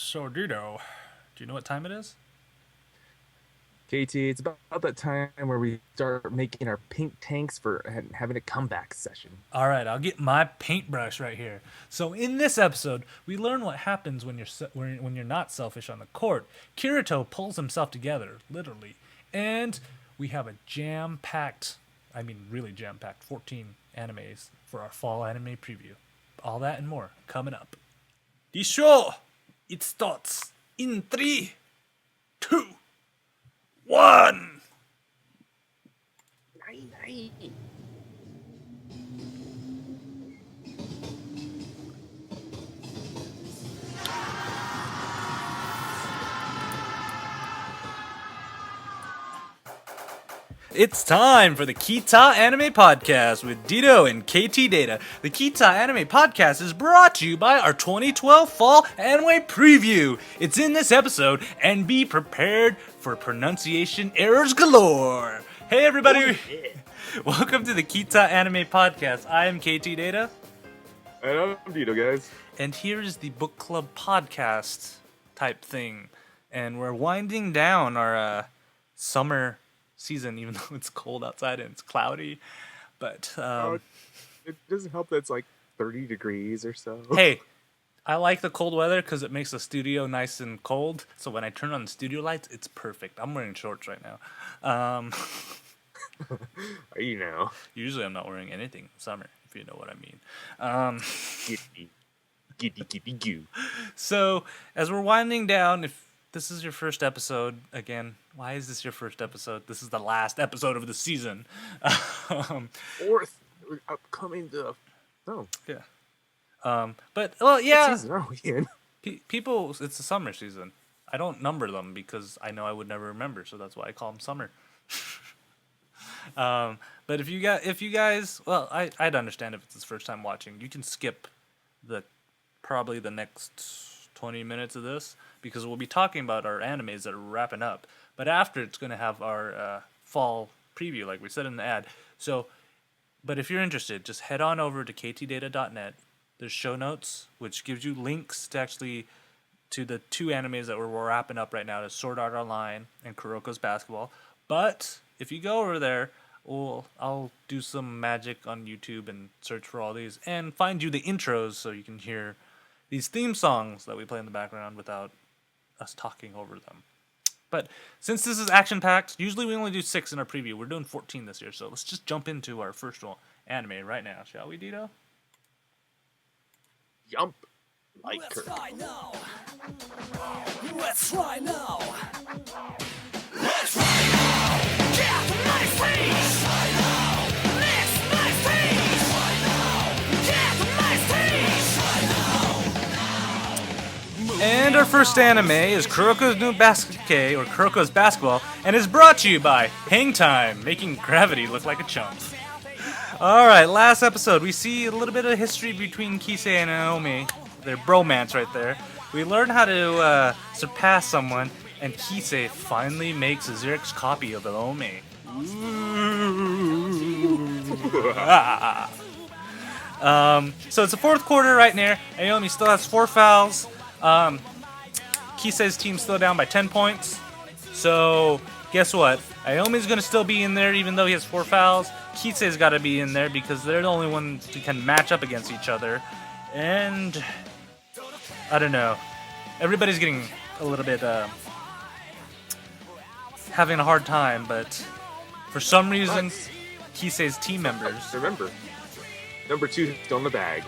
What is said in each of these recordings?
So, Dito, do you know what time it is? KT, it's about that time where we start making our pink tanks for having a comeback session. All right, I'll get my paintbrush right here. So, in this episode, we learn what happens when you're not selfish on the court. Kirito pulls himself together, literally, and we have a jam-packed, really jam-packed, 14 animes for our fall anime preview. All that and more coming up. The show it starts in 3, 2, 1. It's time for the Kita Anime Podcast with Dito and Ktdata. The Kita Anime Podcast is brought to you by our 2012 Fall Anime Preview. It's in this episode, and be prepared for pronunciation errors galore. Hey everybody, welcome to the Kita Anime Podcast. I am Ktdata. And I'm Dito, guys. And here's the book club podcast type thing. And we're winding down our summer season, even though it's cold outside and it's cloudy. But It doesn't help that it's like 30 degrees or so. hey, I like the cold weather because it makes the studio nice and cold. So when I turn on the studio lights, it's perfect. I'm wearing shorts right now. Are you now? Usually I'm not wearing anything in summer, if you know what I mean. Giddy goo. So as we're winding down, if this is your first episode, again, why is this your first episode? This is the last episode of the season. Fourth upcoming to Yeah. But, well, yeah. What season are we in? People, it's the summer season. I don't number them because I know I would never remember, so that's why I call them summer. But if you guys, well, I'd understand if it's his first time watching. You can skip probably the next 20 minutes of this because we'll be talking about our animes that are wrapping up. But after, it's going to have our fall preview, like we said in the ad. So, but if you're interested, just head on over to ktdata.net. There's show notes, which gives you links to the two animes that we're wrapping up right now, to Sword Art Online and Kuroko's Basketball. But if you go over there, I'll do some magic on YouTube and search for all these and find you the intros so you can hear these theme songs that we play in the background without us talking over them. But since this is action-packed, usually we only do 6 in our preview. We're doing 14 this year, so let's just jump into our first anime right now, shall we, Dito? Yump. Like Let's her. try now. Let's try now. Let's try now. Get my face. Try now. Let's my face. Try now. Get my face. Try now. And our first anime is Kuroko's New Basket, or Kuroko's Basketball, and is brought to you by Hang Time, making gravity look like a chump. Alright, last episode, we see a little bit of history between Kisei and Naomi, their bromance right there. We learn how to surpass someone, and Kisei finally makes a Xerox copy of Naomi. So it's the fourth quarter right now. Naomi still has 4 fouls. Kisei's team's still down by 10 points. So guess what? Naomi's going to still be in there even though he has 4 fouls. Kisei's got to be in there because they're the only ones who can match up against each other. And I don't know. Everybody's getting a little bit having a hard time, but for some reason, Kisei's team members. Remember, number 2 still in the bag.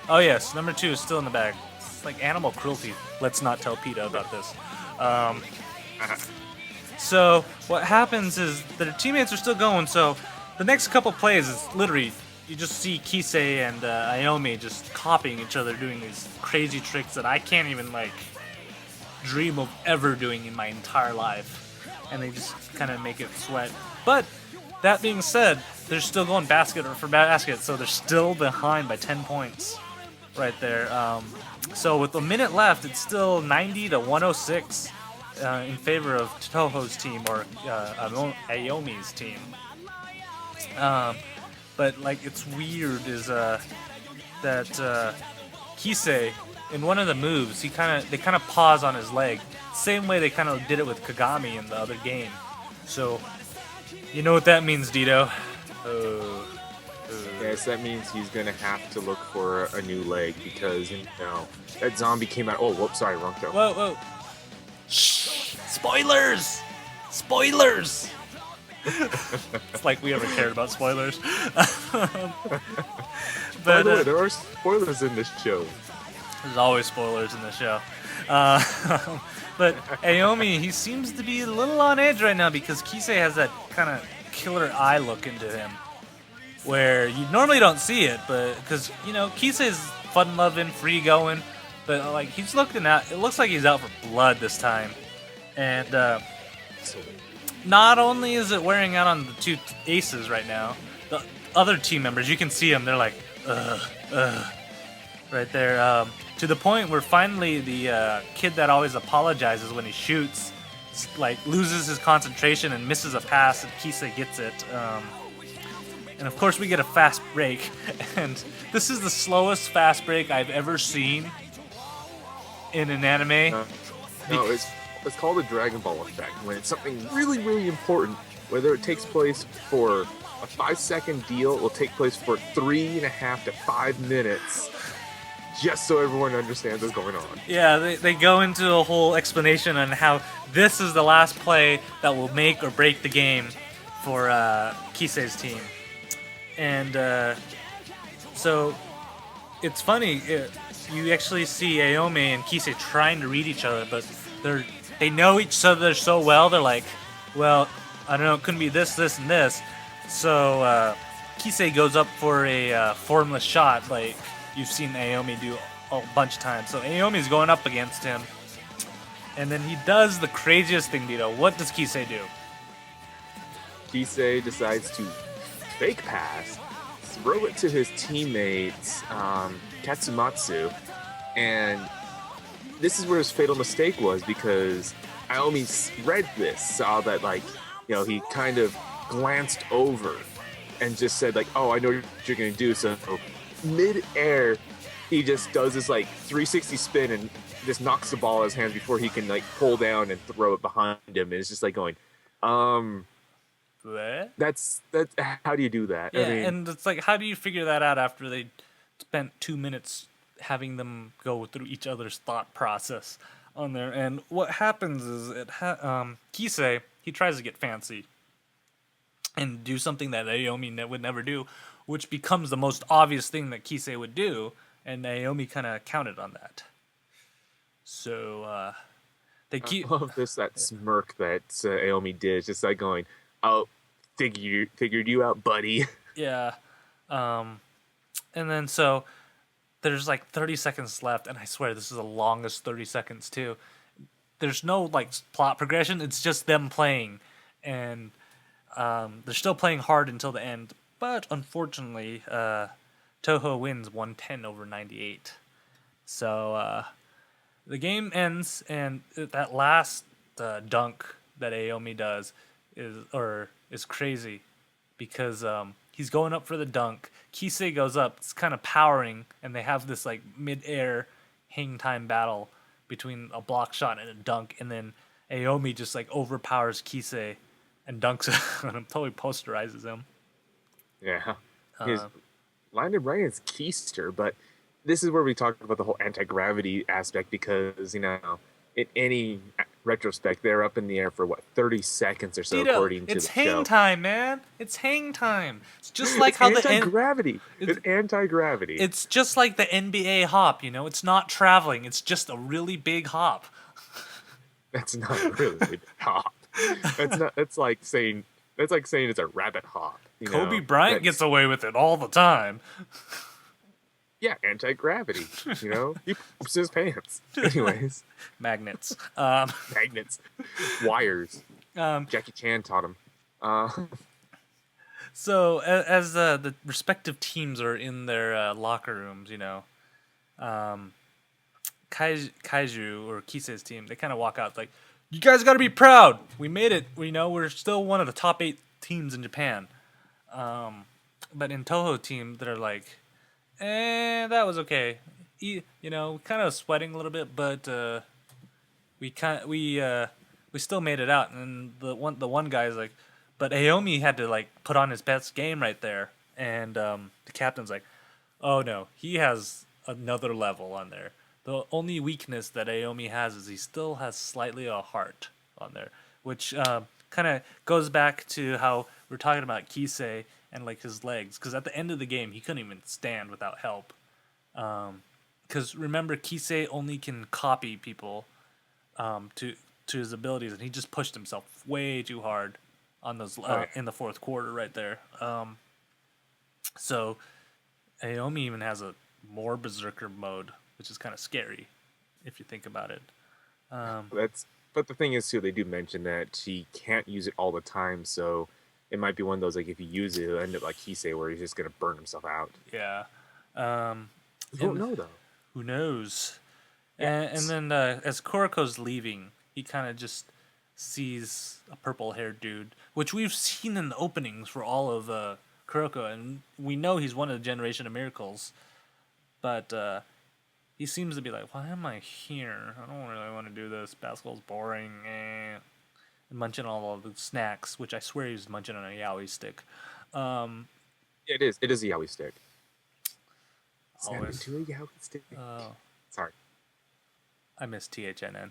Oh yes, number 2 is still in the bag. It's like animal cruelty. Let's not tell PETA about this. So what happens is their teammates are still going. So the next couple plays is literally you just see Kisei and Naomi just copying each other, doing these crazy tricks that I can't even dream of ever doing in my entire life, and they just kind of make it sweat. But that being said, they're still going basket for basket, so they're still behind by 10 points right there. So with a minute left, it's still 90 to 106 in favor of Toho's team, or Aomi's team. But it's weird is that Kisei in one of the moves, they kind of pause on his leg, same way they kind of did it with Kagami in the other game. So, you know what that means, Dito? Yes, that means he's gonna have to look for a new leg because that zombie came out. Oh, whoops, sorry, wrong show. Whoa! Shh! Spoilers! Spoilers! It's like we ever cared about spoilers. By But the way, there are spoilers in this show. there's always spoilers in this show. But Aomi, he seems to be a little on edge right now because Kisei has that kind of killer eye look into him, where you normally don't see it, but because Kisei's fun-loving, free-going, but like he's looking out. It looks like he's out for blood this time, and not only is it wearing out on the two aces right now, the other team members, you can see them. They're like, right there. To the point where finally the kid that always apologizes when he shoots, like loses his concentration and misses a pass, and Kisei gets it. And of course we get a fast break, and this is the slowest fast break I've ever seen in an anime. No, it's called a Dragon Ball effect. When it's something really, really important, whether it takes place for a 5-second deal, it will take place for 3.5 to 5 minutes, just so everyone understands what's going on. Yeah, they go into a whole explanation on how this is the last play that will make or break the game for Kisei's team. And so it's funny. You actually see Aomi and Kisei trying to read each other, but they know each other so well. They're like, well, I don't know, it couldn't be this, this, and this. So Kisei goes up for a formless shot, like you've seen Aomi do a bunch of times. So Aomi's going up against him, and then he does the craziest thing, Dito. What does Kisei do? Kisei decides to fake pass, throw it to his teammate Katsumatsu, and this is where his fatal mistake was, because Aomi read this, saw that he kind of glanced over and just said oh, I know what you're gonna do. So mid-air, he just does this 360 spin and just knocks the ball out of his hands before he can pull down and throw it behind him. And it's just going, What? That's how do you do that? Yeah, I mean, and it's like, how do you figure that out after they spent 2 minutes having them go through each other's thought process on there? And what happens is Kisei, he tries to get fancy and do something that Aomi would never do, which becomes the most obvious thing that Kisei would do, and Naomi kind of counted on that. So they keep. I love that smirk that Aomi did, just going, "Oh, figured you out, buddy." Yeah, and then so there's 30 seconds left, and I swear this is the longest 30 seconds too. There's no plot progression; it's just them playing, and they're still playing hard until the end. But unfortunately, Toho wins 110-98. So the game ends, and that last dunk that Aomi does is crazy, because he's going up for the dunk. Kisei goes up, it's kind of powering, and they have this mid-air hang time battle between a block shot and a dunk, and then Aomi just overpowers Kisei and dunks on him, totally posterizes him. Yeah, he's landed right as Keister, but this is where we talk about the whole anti-gravity aspect, because in any retrospect, they're up in the air for 30 seconds or so, Dito, according to the show. It's hang time, man. It's hang time. It's just like how anti-gravity. It's anti-gravity. It's just like the NBA hop. It's not traveling. It's just a really big hop. That's not a really big hop. That's not. That's like saying it's a rabbit hop. Kobe Bryant gets away with it all the time. Yeah, anti-gravity. He poops his pants. Anyways, magnets, magnets, wires. Jackie Chan taught him. So as the respective teams are in their locker rooms, Kaiju or Kisei's team, they kind of walk out like, "You guys got to be proud. We made it. We're still one of the top 8 teams in Japan." But in Toho team, they're like, that was okay. kind of sweating a little bit, but we still made it out. And the one guy's like, but Aomi had to like put on his best game right there, and the captain's like, oh no, he has another level on there. The only weakness that Aomi has is he still has slightly a heart on there, which kind of goes back to how we're talking about Kisei and like his legs, because at the end of the game he couldn't even stand without help. Because remember, Kisei only can copy people to his abilities, and he just pushed himself way too hard on those in the fourth quarter right there. So Aomi even has a more berserker mode, which is kind of scary if you think about it. But the thing is too, they do mention that she can't use it all the time, so it might be one of those like if you use it, it'll end up like Kisei, where he's just gonna burn himself out. Yeah. You don't know though. Who knows? Yes. And then as Kuriko's leaving, he kind of just sees a purple-haired dude, which we've seen in the openings for all of Kuriko, and we know he's one of the Generation of Miracles. But he seems to be like, why am I here? I don't really want to do this. Basketball's boring. And munching all of the snacks, which I swear he's munching on a yaoi stick. It is. It is a yaoi stick. Snap Always. into a yaoi stick. Sorry. I miss THNN.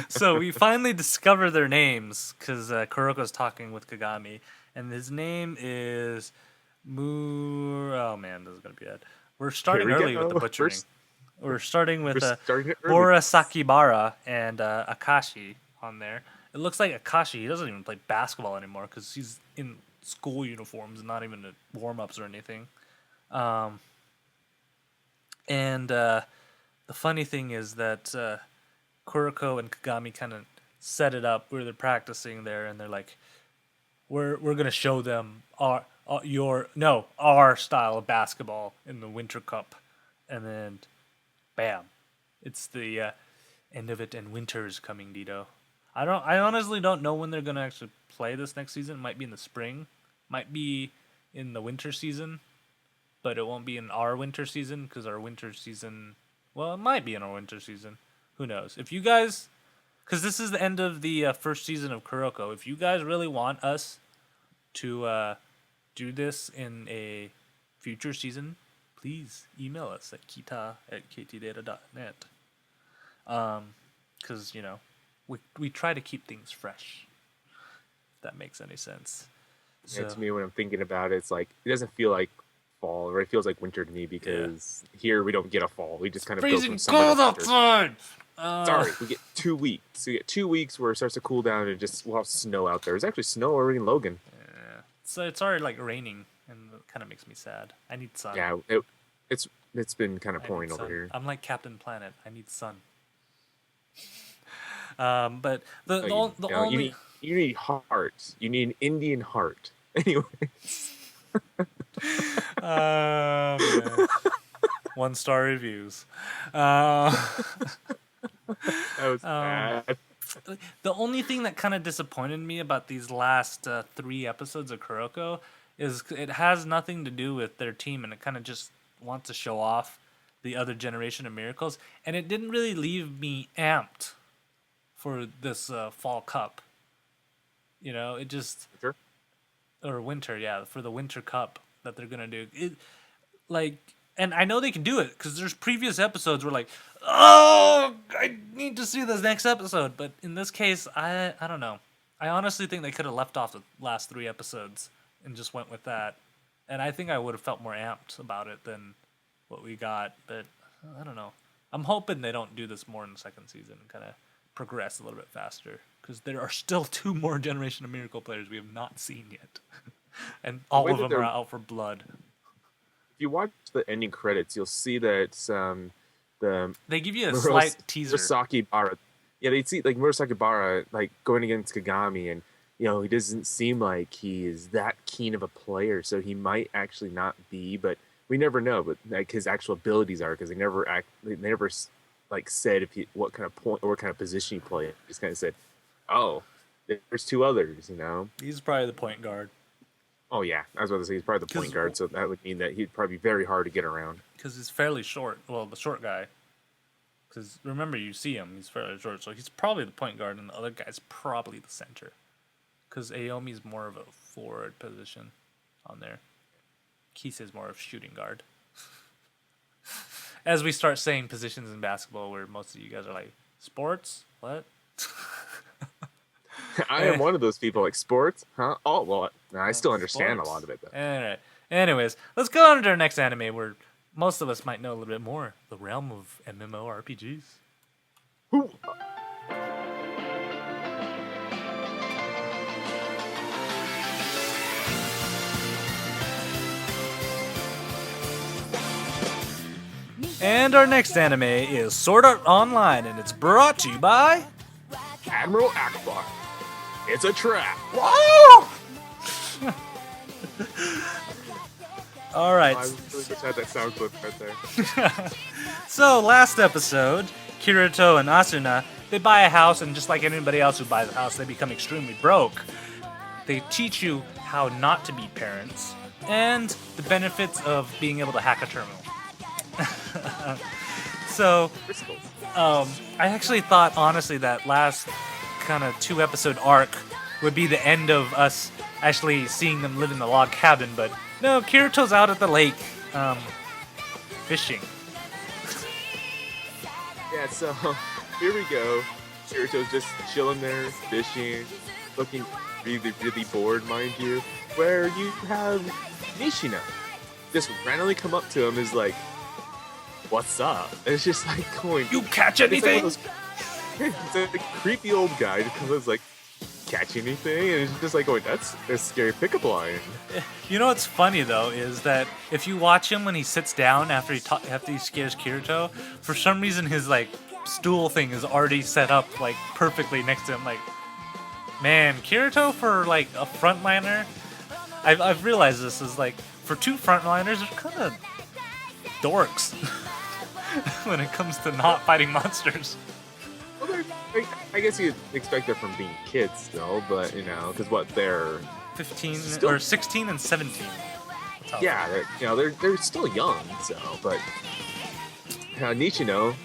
So we finally discover their names because Kuriko's talking with Kagami, and his name is Oh man, this is gonna be bad. We're starting early with the butchering. We're starting with Bora Sakibara and Akashi on there. It looks like Akashi, he doesn't even play basketball anymore because he's in school uniforms and not even at warm-ups or anything. And the funny thing is that Kuriko and Kagami kind of set it up where they're practicing there, and they're like, we're gonna show them our style of basketball in the Winter Cup, and then bam, it's the end of it, and winter's coming, Dito. I honestly don't know when they're gonna actually play this next season. It might be in the spring, might be in the winter season, but it won't be in our winter season because our winter season, well, it might be in our winter season. Who knows? If you guys, because this is the end of the first season of Kuroko, if you guys really want us to do this in a future season, please email us at kita@ktdata.net. Because, we try to keep things fresh, if that makes any sense. Yeah, to me, when I'm thinking about it, it's like, it doesn't feel like fall, or it feels like winter to me, because here we don't get a fall. We just kind of go from summer cold to winter. outside! Sorry, we get 2 weeks. We get 2 weeks where it starts to cool down, and we'll have snow out there. There's actually snow already in Logan. Yeah. So it's already like raining, and it kind of makes me sad. I need sun. Yeah, it's been kind of pouring over here. I'm like Captain Planet. I need sun. But the only you need heart. You need an Indian heart. Anyway. Man. 1-star reviews. That was bad. The only thing that kind of disappointed me about these last 3 episodes of Kuroko is it has nothing to do with their team, and it kind of just wants to show off the other Generation of Miracles, and it didn't really leave me amped for this Fall Cup. It just... Sure. Or Winter, yeah, for the Winter Cup that they're going to do. And I know they can do it, because there's previous episodes where oh, I need to see this next episode. But in this case, I don't know. I honestly think they could have left off the last 3 episodes and just went with that. And I think I would have felt more amped about it than what we got. But I don't know. I'm hoping they don't do this more in the second season and kind of progress a little bit faster. Because there are still 2 more Generation of Miracle players we have not seen yet. And all of them are out for blood. If you watch the ending credits, you'll see that they give you a slight teaser. Murasaki Bara, they see like Murasaki Bara going against Kagami, and he doesn't seem like he is that keen of a player, so he might actually not be, but we never know. But his actual abilities are, because they never said what kind of point or what kind of position he played. Just kind of said, oh, there's 2 others. He's probably the point guard. Oh yeah, I was about to say he's probably the point 'Cause- guard, so that would mean that he'd probably be very hard to get around. Because he's fairly short. Well, the short guy. Because remember, you see him, he's fairly short. So he's probably the point guard, and the other guy's probably the center. Because Aomi's more of a forward position on there. Kise's more of shooting guard. As we start saying positions in basketball where most of you guys are like, sports? What? I am one of those people like sports, huh? Oh well, I still understand Sports. a lot of it though. Alright. Anyways, let's go on to our next anime where most of us might know a little bit more. The realm of MMORPGs. Who? And our next anime is Sword Art Online, and it's brought to you by... Admiral Akbar. It's a trap. Alright, I really wish I had that sound clip right there. so last episode, Kirito and Asuna, they buy a house, and just like anybody else who buys a house, they become extremely broke. They teach you how not to be parents, and the benefits of being able to hack a terminal. So, Crystals. I actually thought, honestly, that last kind of 2-episode arc would be the end of us actually seeing them live in the log cabin, but no, Kirito's out at the lake, fishing. Yeah, so here we go. Kirito's just chilling there, fishing, looking really, really bored, mind you. Where you have Nishina just randomly come up to him, is like, "What's up?" And it's just like going, You catch it's like one anything? of those- it's a creepy old guy just comes up, is like, "Catch anything?" And it's just like going, "That's a scary pickup line." You know what's funny though is that if you watch him when he sits down after he scares Kirito, for some reason his like stool thing is already set up like perfectly next to him. Like, man, Kirito for like a frontliner, I've realized this is like for 2 frontliners, they're kind of dorks when it comes to not fighting monsters. Well, I guess you'd expect that from being kids still, but you know, because what they're 15 Still- or 16 and 17. That's how- yeah, they're still young, so but Nishino,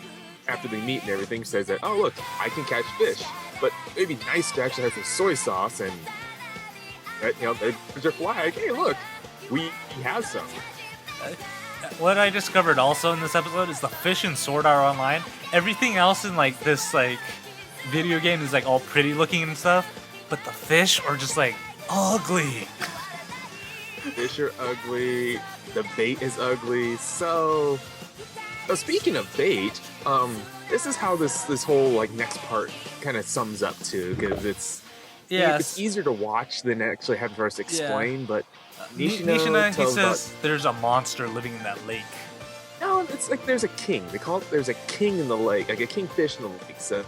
after they meet and everything, says that, "Oh look, I can catch fish, but it'd be nice to actually have some soy sauce." And there's your flag. Hey, look, we have some. What I discovered also in this episode is the fish in Sword Art Online. Everything else in like this like video game is like all pretty looking and stuff, but the fish are just like ugly. Fish are ugly. The bait is ugly. So, speaking of bait, this is how this whole like next part kind of sums up to, because it's easier to watch than actually have first explain. But Nishina, he tells says there's a monster living in that lake. no, it's like there's a king. They call it, there's a king in the lake, like a kingfish in the lake. So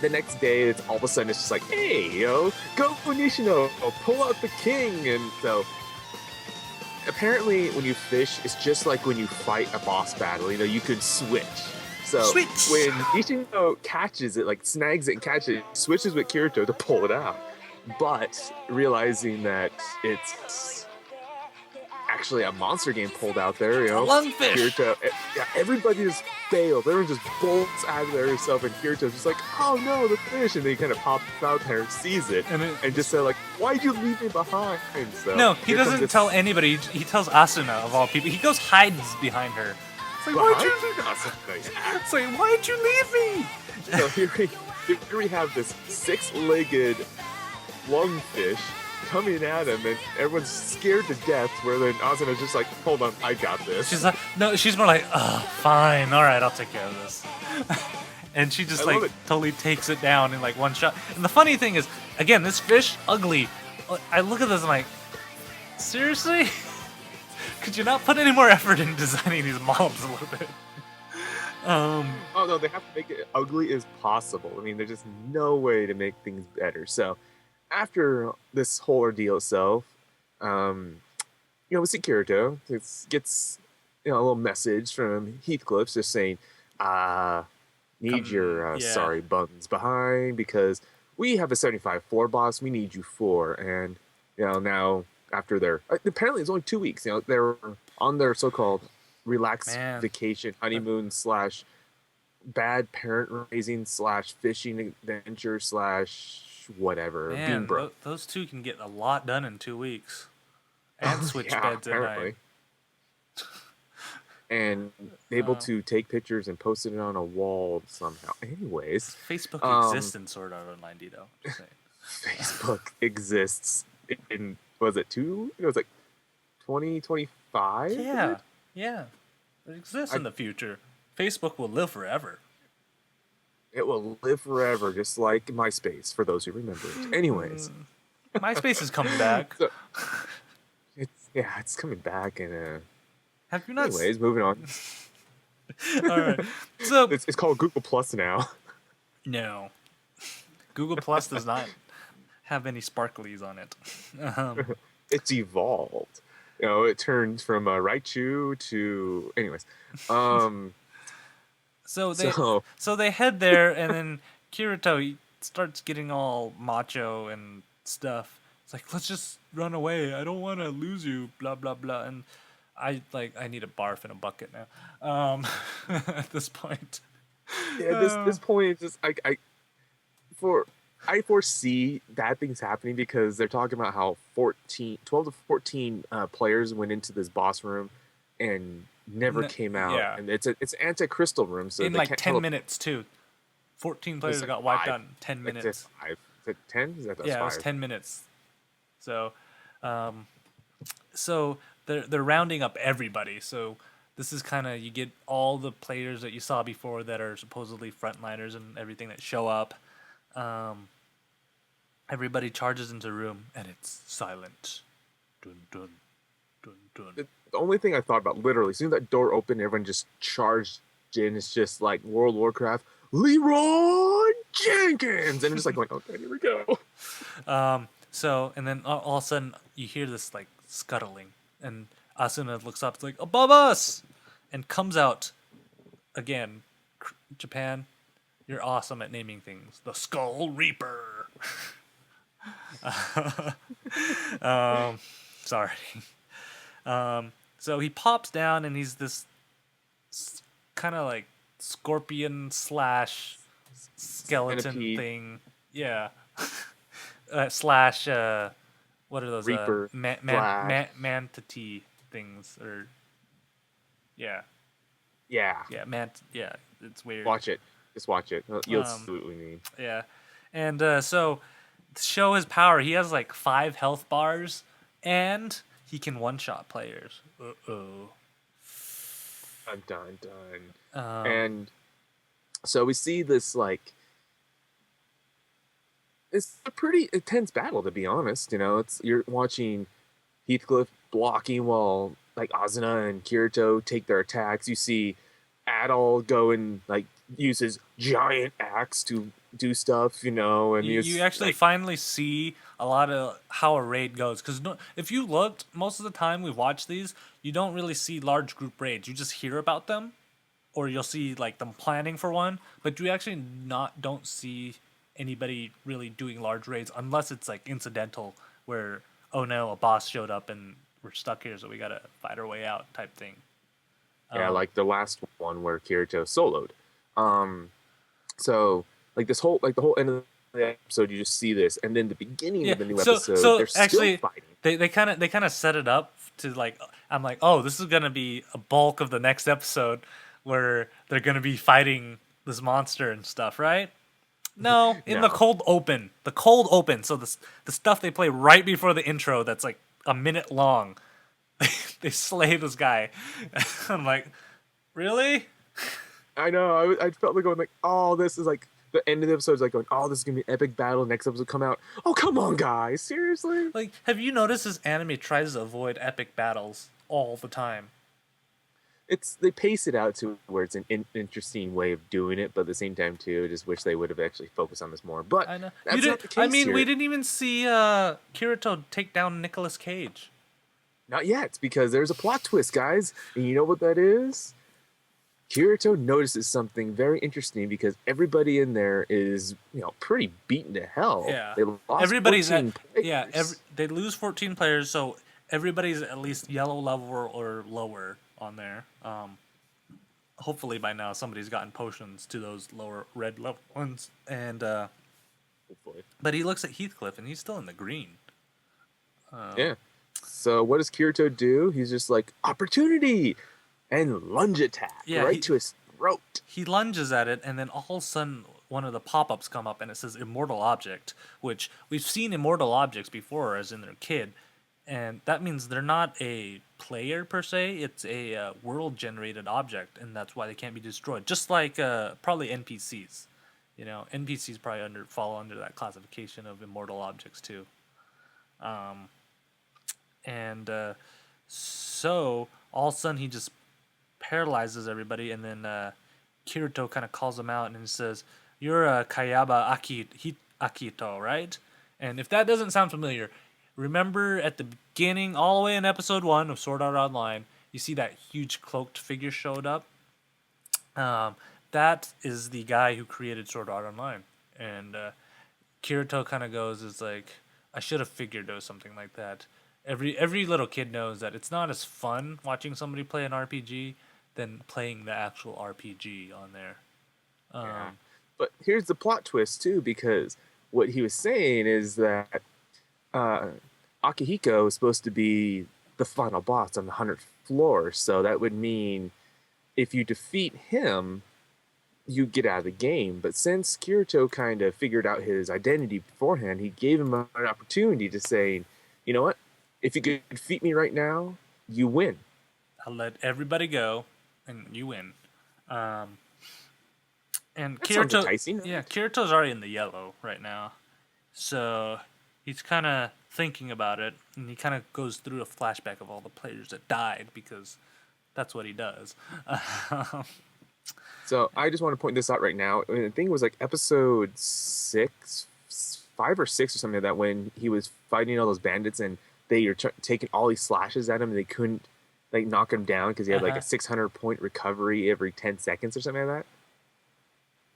the next day, it's all of a sudden it's just like, hey, go Nishino, pull out the king. And so apparently when you fish, it's just like when you fight a boss battle. You could switch. So Switch! when Nishino catches it, like snags it and catches it, switches with Kirito to pull it out. But realizing that it's actually a monster game pulled out there, Lungfish! Kirito, everybody just fails. Everyone just bolts out of there herself, and Kirito's just like, "Oh no, the fish!" And he kind of pops out there, sees it, And and just said like, "Why'd you leave me behind?" So No, he here comes doesn't this- tell anybody. He tells Asuna of all people. He goes hides behind her. It's like, why'd you? It's like, why'd you leave me? So here we have this 6-legged lungfish coming at him, and everyone's scared to death. Where then Asuna's just like, "Hold on, I got this." She's like, no, she's more like, fine, all right, I'll take care of this. And she just I like love it. totally takes it down in like one shot. And the funny thing is, again, this fish, ugly. I look at this and I'm like, seriously? Could you not put any more effort in designing these mobs a little bit? Oh no, they have to make it ugly as possible. I mean, there's just no way to make things better. So after this whole ordeal itself, we see Kirito. It gets a little message from Heathcliff just saying, need your yeah. sorry buns behind, because we have a 75 floor boss. We need you 4. And now after their apparently it's only 2 weeks. You know, they're on their so-called relaxed Man. vacation, honeymoon slash bad parent raising slash fishing adventure slash whatever being Man, broke. those two can get a lot done in 2 weeks, and switch beds at night. And able to take pictures and post it on a wall somehow. Anyways, Facebook exists in Sword Art Online, Dito. Just saying. Facebook exists in was it 2025? Yeah, yeah, it exists in the future. Facebook will live forever. It will live forever, just like MySpace, for those who remember it. Anyways, MySpace is coming back. so, it's coming back, and Have you not? anyways, moving on. All right. So It's called Google Plus now. no, Google Plus does not have any sparklies on it. It's evolved. You know, it turns from Raichu to, anyways. So So they head there, and then Kirito, he starts getting all macho and stuff. It's like, let's just run away. I don't want to lose you. Blah blah blah. And I need a barf in a bucket now. At this point. yeah, this point is just I foresee bad things happening because they're talking about how 12 to 14 players went into this boss room and never came out. yeah. And it's anti-crystal room, so In they like can't 10 tell minutes too. 14 players like got wiped 5. out in 10 Like, minutes. is it 5? Is it 10? Is that that's Yeah, 5? it was 10 minutes. So, so they're rounding up everybody. So this is kind of, you get all the players that you saw before that are supposedly frontliners and everything that show up. Everybody charges into a room and it's silent. Dun dun dun dun. The only thing I thought about, literally, as soon as that door opened, everyone just charged in. It's just like World of Warcraft, Leroy Jenkins, and I'm just like going, okay, here we go. So, and then all of a sudden you hear this like scuttling, and Asuna looks up, it's like, above us! And comes out again. Japan, you're awesome at naming things. The Skull Reaper. Sorry. So he pops down, and he's this kind of like scorpion slash skeleton Centipede. thing. Yeah. Slash what are those? Reaper, slash- Mantity things, or yeah, Yeah. yeah. It's weird. Watch it. Just watch it. You'll see what we mean. Yeah, and so to show his power, he has like 5 health bars, and he can one-shot players. Uh-oh. Dun. And so we see this, like, it's a pretty intense battle, to be honest. You know, you're watching Heathcliff blocking while like Asuna and Kirito take their attacks. You see Adol go and like use his giant axe to do stuff, you know, and You actually like, finally see a lot of how a raid goes. Because if you looked, most of the time we've watched these, you don't really see large group raids. You just hear about them, or you'll see like them planning for one, but you actually don't see anybody really doing large raids unless it's like incidental, where, oh no, a boss showed up and we're stuck here, so we gotta fight our way out type thing. Yeah, like the last one where Kirito soloed. So like the whole end of the episode, you just see this, and then the beginning of the new episode, they're actually, still fighting. They kind of set it up to like, I'm like, oh, this is gonna be a bulk of the next episode where they're gonna be fighting this monster and stuff, right? No, in the cold open. So the stuff they play right before the intro that's like a minute long. They slay this guy. I'm like, really? I know. I felt like going like, oh, this is like the end of the episode is like going, oh, this is gonna be an epic battle. Next episode come out. Oh, come on, guys, seriously? Like, have you noticed this anime tries to avoid epic battles all the time? They pace it out to where it's an interesting way of doing it, but at the same time too, I just wish they would have actually focused on this more. But I know. that's not the case here. We didn't even see Kirito take down Nicolas Cage. Not yet, because there's a plot twist, guys. And you know what that is? Kirito notices something very interesting because everybody in there is, pretty beaten to hell. Yeah, They lost everybody's at 14 yeah. players. They lose 14 players, so everybody's at least yellow level or lower on there. Hopefully by now somebody's gotten potions to those lower red level ones. And Hopefully. but he looks at Heathcliff and he's still in the green. Yeah. So what does Kirito do? He's just like, opportunity! And lunge attack Yeah, right to his throat. he lunges at it, and then all of a sudden one of the pop-ups come up and it says immortal object, which we've seen immortal objects before as in their kid, and that means they're not a player per se. It's a world generated object, and that's why they can't be destroyed, just like probably NPCs. NPCs probably fall under that classification of immortal objects too. And so all of a sudden he just paralyzes everybody, and then Kirito kind of calls him out and he says, "You're a Akito, right?" And if that doesn't sound familiar, remember at the beginning, all the way in episode 1 of Sword Art Online, you see that huge cloaked figure showed up. That is the guy who created Sword Art Online, and Kirito kind of goes, "Is like, I should have figured out something like that." Every little kid knows that it's not as fun watching somebody play an RPG than playing the actual RPG on there. Yeah. But here's the plot twist too, because what he was saying is that Akihiko is supposed to be the final boss on the 100th floor, so that would mean if you defeat him, you get out of the game. But since Kirito kind of figured out his identity beforehand, he gave him an opportunity to say, you know what? If you could defeat me right now, you win. I'll let everybody go, and you win. And That sounds Kirito, enticing. yeah, Kirito's already in the yellow right now, so he's kind of thinking about it, and he kind of goes through a flashback of all the players that died because that's what he does. So I just want to point this out right now. I think it was like episode 6, 5 or 6 or something like that, when he was fighting all those bandits and they were taking all these slashes at him and they couldn't like knock him down because he had like a 600 point recovery every 10 seconds or something like that.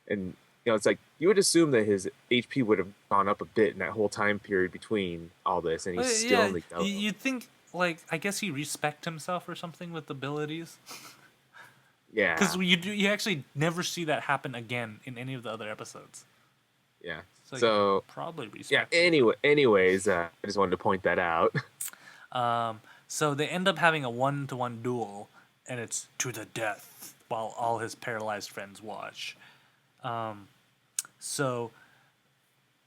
And it's like you would assume that his HP would have gone up a bit in that whole time period between all this, and he's still in the yellow. You'd think, like, I guess he respect himself or something with abilities. Yeah, because you actually never see that happen again in any of the other episodes. Yeah. So probably respect. Yeah. Anyways, I just wanted to point that out. So they end up having a 1-to-1 duel, and it's to the death while all his paralyzed friends watch. So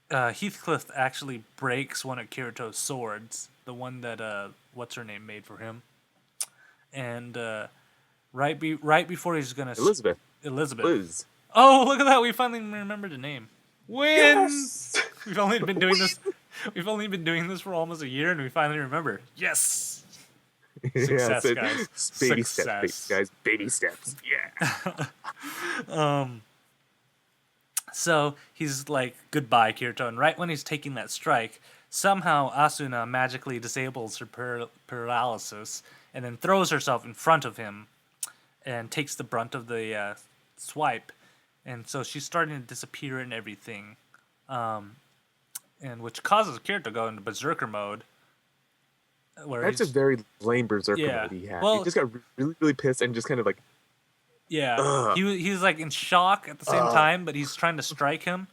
Heathcliff actually breaks one of Kirito's swords, the one that what's her name made for him, and right before he's gonna Elizabeth. Liz. Oh, look at that! We finally remembered the name. Win! Yes! We've only been doing this. We've only been doing this for almost a year, and we finally remember. Yes. Success, yeah, guys. Baby Success. steps, guys. Baby steps. Yeah. So he's like, "Goodbye, Kirito," and right when he's taking that strike, somehow Asuna magically disables her paralysis and then throws herself in front of him and takes the brunt of the swipe. And so she's starting to disappear and everything, and which causes Kirito to go into berserker mode. That's a very lame berserker mode he had. He just got really, really pissed and just kind of like... Yeah, he was like in shock at the same time, but he's trying to strike him.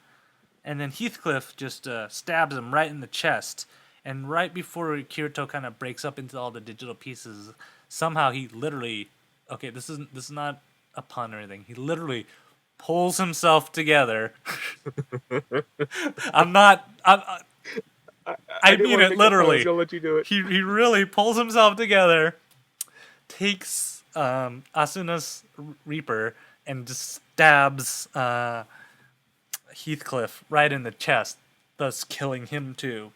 And then Heathcliff just stabs him right in the chest. And right before Kirito kind of breaks up into all the digital pieces, somehow he literally... Okay, this is not a pun or anything. He literally pulls himself together. I mean it literally. I was gonna let you do it. He really pulls himself together, takes Asuna's Reaper, and just stabs Heathcliff right in the chest, thus killing him too.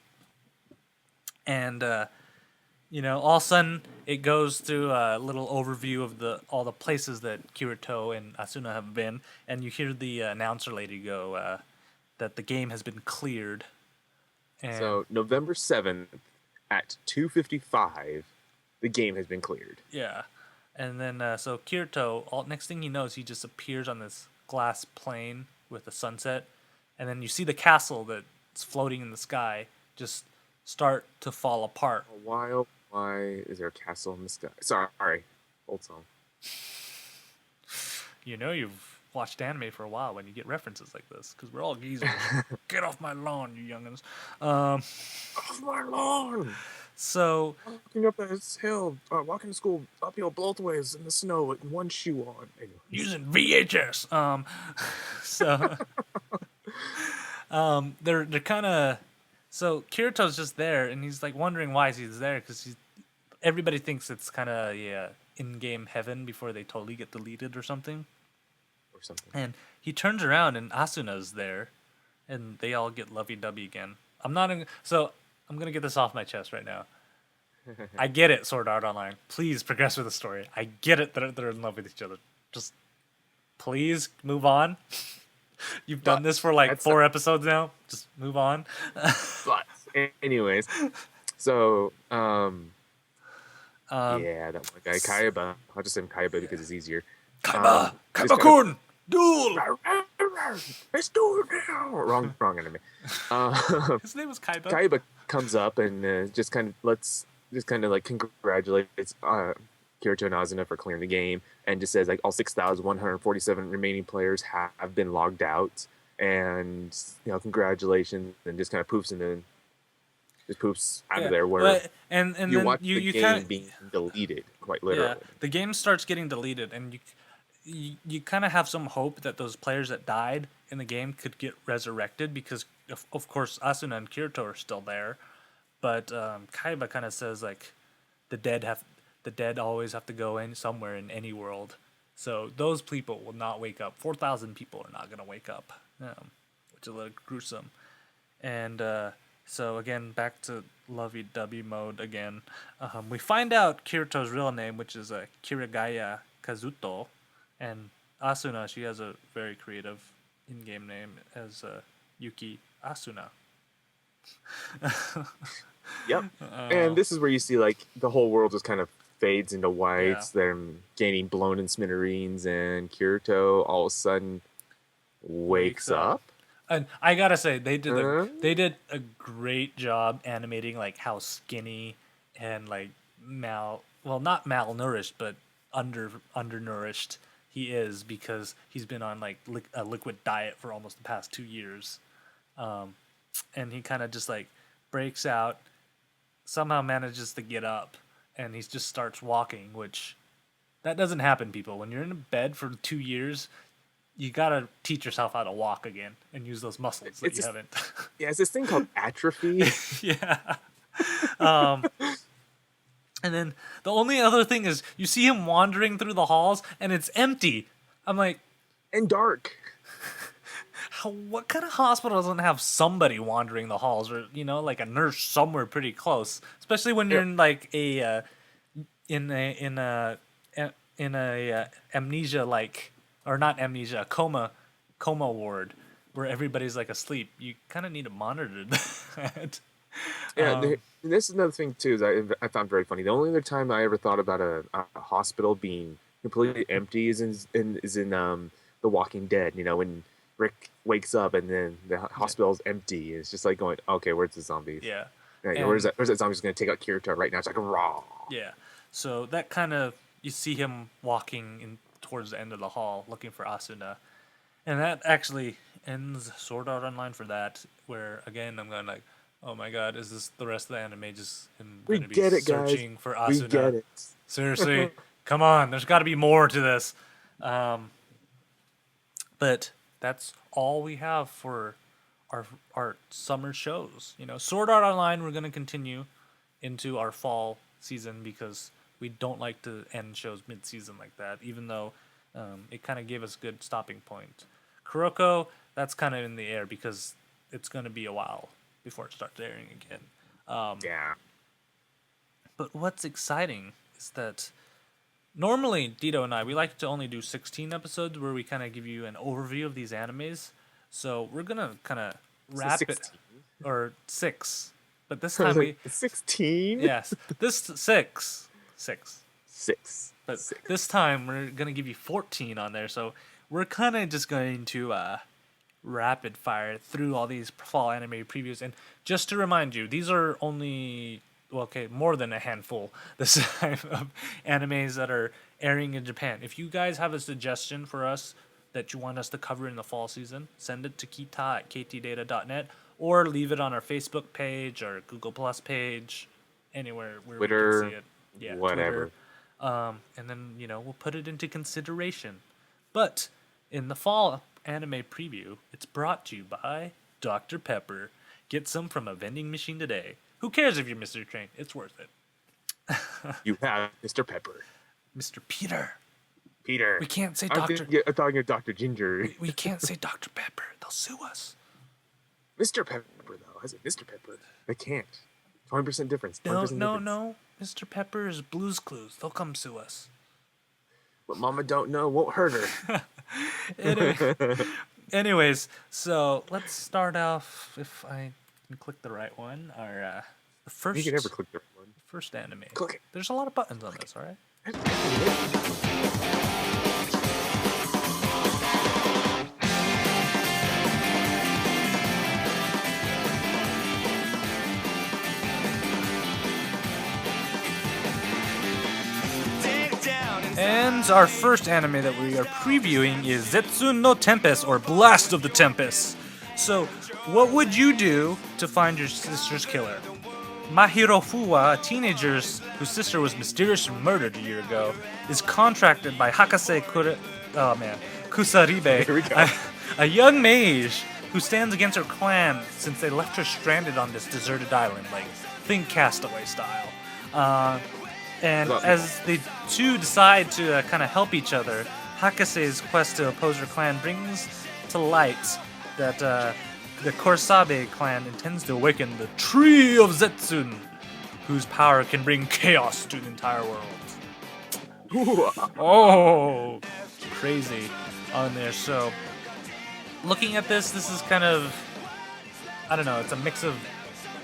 And all of a sudden it goes through a little overview of all the places that Kirito and Asuna have been, and you hear the announcer lady go that the game has been cleared. And so November 7th at 2:55, the game has been cleared. Yeah, And then so Kirito, next thing he knows, he just appears on this glass plane with the sunset, and then you see the castle that's floating in the sky just start to fall apart. Why is there a castle in the sky? Sorry, old song. You know you've watched anime for a while when you get references like this, because we're all geezers. Get off my lawn, you youngins. Off my lawn! So Walking up this hill, walking to school uphill both ways in the snow with one shoe on. Anyways. using VHS. So they're kind of so Kirito's just there, and he's like wondering why he's there because everybody thinks it's kind of in-game heaven before they totally get deleted or something. And he turns around and Asuna's there, and they all get lovey-dovey again. I'm gonna get this off my chest right now. I get it, Sword Art Online. Please progress with the story. I get it that they're in love with each other. Just please move on. You've done this for like 4 episodes now. Just move on. But anyways, so yeah, that one guy Kaiba. I'll just say him Kaiba because it's easier. Kaiba-kun, duel. Let's do it now. Wrong anime. His name was Kaiba. Kaiba comes up and just kind of like congratulates Kirito and Asuna for clearing the game, and just says like all 6,147 remaining players have been logged out, and congratulations, and just kind of poofs out of there. Where and you then watch you the game kind of being deleted, quite literally. Yeah, the game starts getting deleted, and you kind of have some hope that those players that died in the game could get resurrected because of course Asuna and Kirito are still there, but Kaiba kind of says like the dead always have to go in somewhere in any world, so those people will not wake up. 4,000 people are not gonna wake up, which is a little gruesome. And so again, back to lovey-dovey mode again. We find out Kirito's real name, which is Kirigaya Kazuto, and Asuna, she has a very creative in-game name as Yuki Asuna. Yep. And this is where you see like the whole world just kind of fades into whites. Yeah. They're getting blown in smithereens, and Kirito all of a sudden wakes up. And I gotta say, they did a great job animating like how skinny and like not malnourished, but undernourished he is, because he's been on like a liquid diet for almost the past 2 years, and he kind of just like breaks out, somehow manages to get up, and he just starts walking, which that doesn't happen, people. When you're in a bed for 2 years, you gotta teach yourself how to walk again and use those muscles that you haven't. Yeah, it's this thing called atrophy. Yeah. And then the only other thing is you see him wandering through the halls and it's empty. I'm like, and dark. what kind of hospital doesn't have somebody wandering the halls, or like a nurse somewhere pretty close, especially when you're in like a amnesia, like, or not amnesia, coma ward where everybody's like asleep. You kind of need to monitor that. Yeah, this is another thing too. Is I found very funny. The only other time I ever thought about a hospital being completely empty is in The Walking Dead. When Rick wakes up and then the hospital's empty. It's just like going, okay, where's the zombies? Yeah. Right, where's that zombie just going to take out Kirito right now? It's like raw. Yeah. So that kind of, you see him walking in towards the end of the hall looking for Asuna, and that actually ends Sword Art Online for that. Where again, I'm going like, oh my god, is this the rest of the anime? Just him going to be searching for Asuna? We get it. Seriously, come on. There's got to be more to this. But that's all we have for our summer shows. Sword Art Online, we're going to continue into our fall season because we don't like to end shows mid-season like that, even though it kind of gave us a good stopping point. Kuroko, that's kind of in the air because it's going to be a while before it starts airing again. Yeah. But what's exciting is that normally Dito and I, we like to only do 16 episodes where we kind of give you an overview of these animes. So we're going to kind of wrap it, or 6. But this time 16? Yes. This 6. 6. But 6. this time we're gonna give you 14 on there, so we're kind of just going to rapid fire through all these fall anime previews. And just to remind you, these are only more than a handful this time of animes that are airing in Japan. If you guys have a suggestion for us that you want us to cover in the fall season, send it to kita@ktdata.net or leave it on our Facebook page or Google Plus page, anywhere where Twitter, we can see it. Yeah, whatever. Twitter. And then, we'll put it into consideration. But in the fall anime preview, it's brought to you by Dr. Pepper. Get some from a vending machine today. Who cares if you're Mr. Train? It's worth it. You have Mr. Pepper. Mr. Peter. Peter. We can't say I'm Dr. talking to Dr. Ginger. We can't say Dr. Pepper. They'll sue us. Mr. Pepper, though. I said Mr. Pepper. They can't. 20% difference. 20% No. Mr. Pepper is Blue's Clues. They'll come sue us. What Mama don't know won't hurt her. Anyways, so let's start off, if I can click the right one, our the first. You can never click the one. First anime. Click it. There's a lot of buttons on this, all right? And our first anime that we are previewing is Zetsun no Tempest, or Blast of the Tempest. So, what would you do to find your sister's killer? Mahiro Fuwa, a teenager whose sister was mysteriously murdered a year ago, is contracted by Kusaribe, Here we go. a young mage who stands against her clan since they left her stranded on this deserted island, like think Castaway style. And as the two decide to kind of help each other, Hakase's quest to oppose her clan brings to light that the Kosabe clan intends to awaken the Tree of Zetsun, whose power can bring chaos to the entire world. Oh, crazy on there. So, looking at this is kind of, I don't know, it's a mix of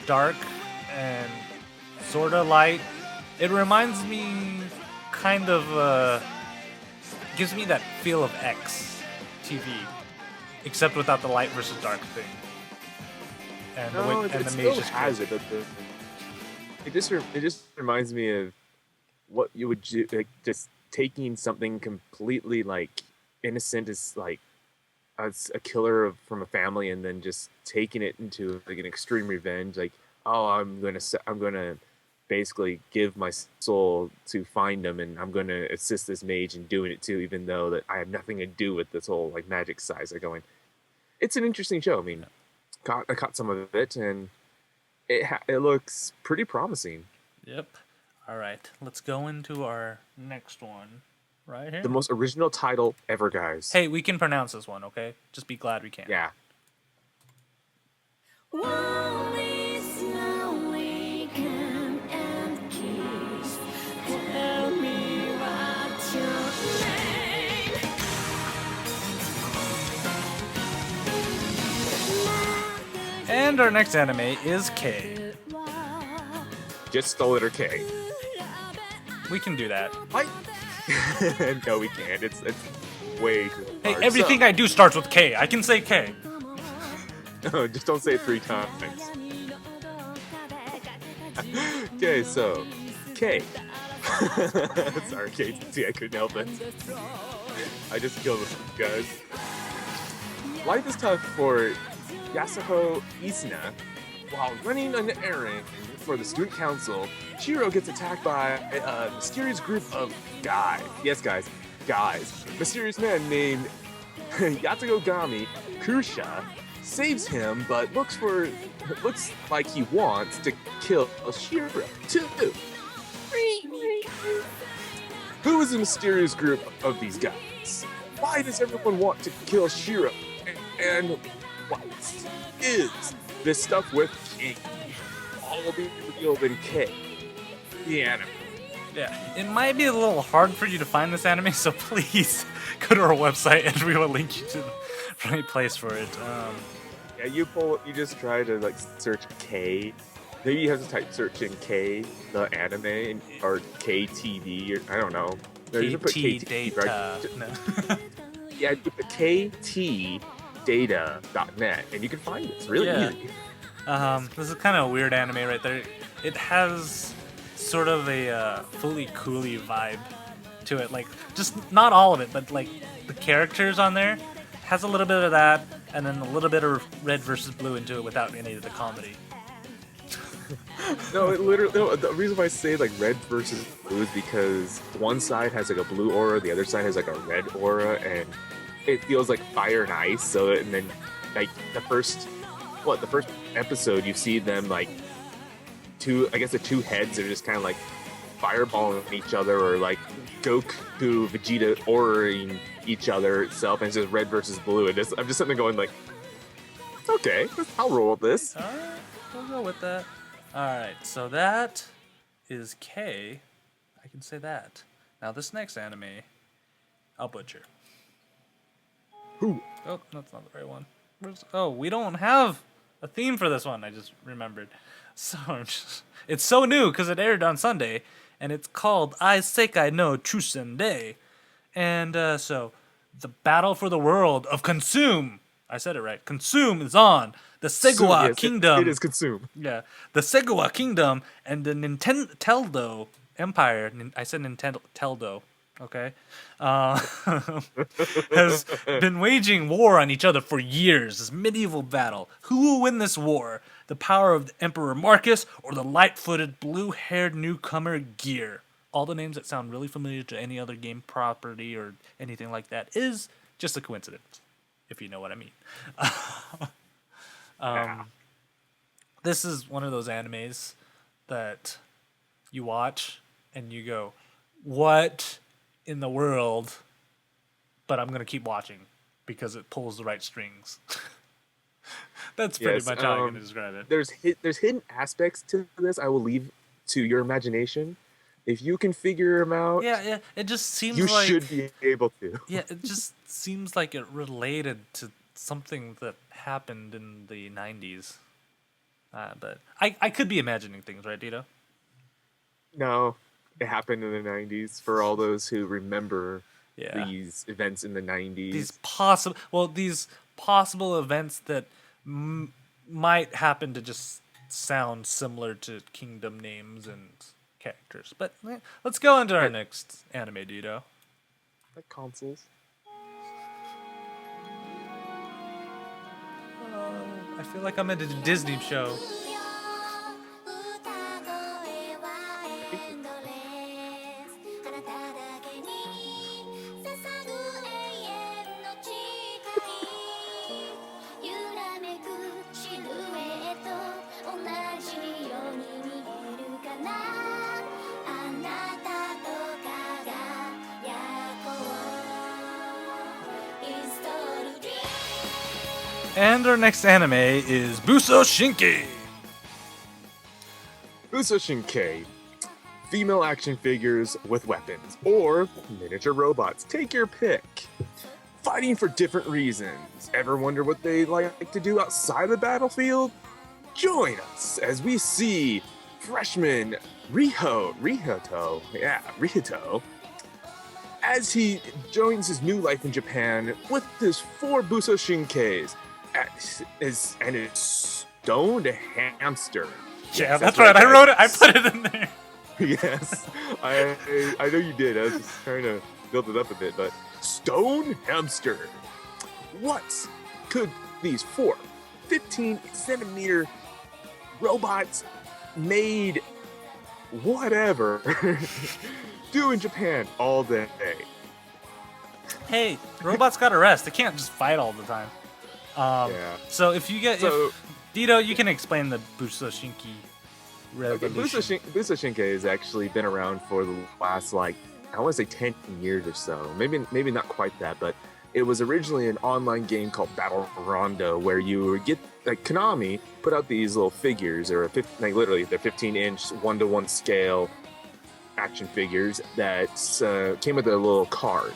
dark and sort of light. It reminds me kind of, gives me that feel of X TV, except without the light versus dark thing. And it the still mage is has it. It just reminds me of what you would do, like just taking something completely like innocent as like as a killer from a family, and then just taking it into like an extreme revenge. Like, oh, I'm gonna basically give my soul to find them, and I'm gonna assist this mage in doing it too, even though that I have nothing to do with this whole like magic side. Like going, it's an interesting show. I mean, I caught some of it, and it looks pretty promising. Yep. All right, let's go into our next one right here. The most original title ever, guys. Hey, we can pronounce this one, okay? Just be glad we can. Yeah. And our next anime is K. Just the letter K. We can do that. What? No, we can't. It's way too Hey, hard. everything I do starts with K. I can say K. No, just don't say it 3 times. Okay, so K. Sorry, K. See, I couldn't help it. I just killed this guys. Life is tough for Yasuho Isuna. While running an errand for the student council, Shiro gets attacked by a mysterious group of guys. Yes, guys, guys. Mysterious man named Yatagogami Kusha saves him, but looks like he wants to kill Shiro too. Who is the mysterious group of these guys? Why does everyone want to kill Shiro? And what is this stuff with King? All will be revealed in K, the anime. Yeah, it might be a little hard for you to find this anime, so please go to our website and we will link you to the right place for it. Yeah, you just try to like search K, maybe you have to type search in K, the anime, or KTV, or I don't know. No, you should put KT, right? Ktdata. No. Yeah, you put ktdata.net, and you can find it. It's really Yeah. easy. This is kind of a weird anime right there. It has sort of a fully coolie vibe to it. Like, just not all of it, but like the characters on there has a little bit of that, and then a little bit of red versus blue into it without any of the comedy. No, it literally. No, the reason why I say like red versus blue is because one side has like a blue aura, the other side has like a red aura, and it feels like fire and ice. So, and then like the first episode, you see them like the two heads are just kind of like fireballing each other, or like Goku, Vegeta auraing each other itself, and it's just red versus blue. And I'm just sitting there going like, okay, I'll roll with this. Alright, we'll go with that. Alright, so that is K. I can say that. Now this next anime, I'll butcher. Who? Oh, that's not the right one. We don't have a theme for this one. I just remembered. So it's so new because it aired on Sunday, and it's called Isekai no Chusendei. And so the battle for the world of Consume. I said it right. Consume is on. The Segua Yes, Kingdom. It is consumed. Yeah, the Segua Kingdom and the Nintendo Empire. I said Nintendo. Okay, has been waging war on each other for years. This medieval battle. Who will win this war? The power of the Emperor Marcus or the light-footed, blue-haired newcomer Gear? All the names that sound really familiar to any other game property or anything like that is just a coincidence, if you know what I mean. This is one of those animes that you watch and you go, what in the world? But I'm going to keep watching because it pulls the right strings. That's pretty much how I'm going to describe it. There's hidden aspects to this. I will leave to your imagination. If you can figure them out, Yeah, it just seems you like... should be able to. Yeah, it just seems like it related to something that happened in the 90s. But I could be imagining things, right, Dito? No, it happened in the 90s for all those who remember Yeah. these events in the 90s. These possible events that might happen to just sound similar to kingdom names and characters. But let's go into our next anime, Dito. Like consoles. I feel like I'm at a Disney show. And our next anime is Buso Shinki. Buso Shinkai. Female action figures with weapons, or miniature robots. Take your pick. Fighting for different reasons. Ever wonder what they like to do outside the battlefield? Join us as we see freshman Rihito, as he joins his new life in Japan with his 4 Buso Shinkais and his stoned hamster. Yeah, that's right. I wrote it. I put it in there. Yes, I know you did. I was just trying to build it up a bit, but stone hamster. What could these 4 15-centimeter robots made whatever do in Japan all day? Hey, robots gotta rest. They can't just fight all the time. Yeah. So if Dito, you can explain the Buso Shinki revolution. Buso Shinkai has actually been around for the last, I want to say 10 years or so. Maybe not quite that, but it was originally an online game called Battle Rondo, where you would get, Konami put out these little figures, or literally they're 15-inch, 1-to-1 scale action figures that came with a little card.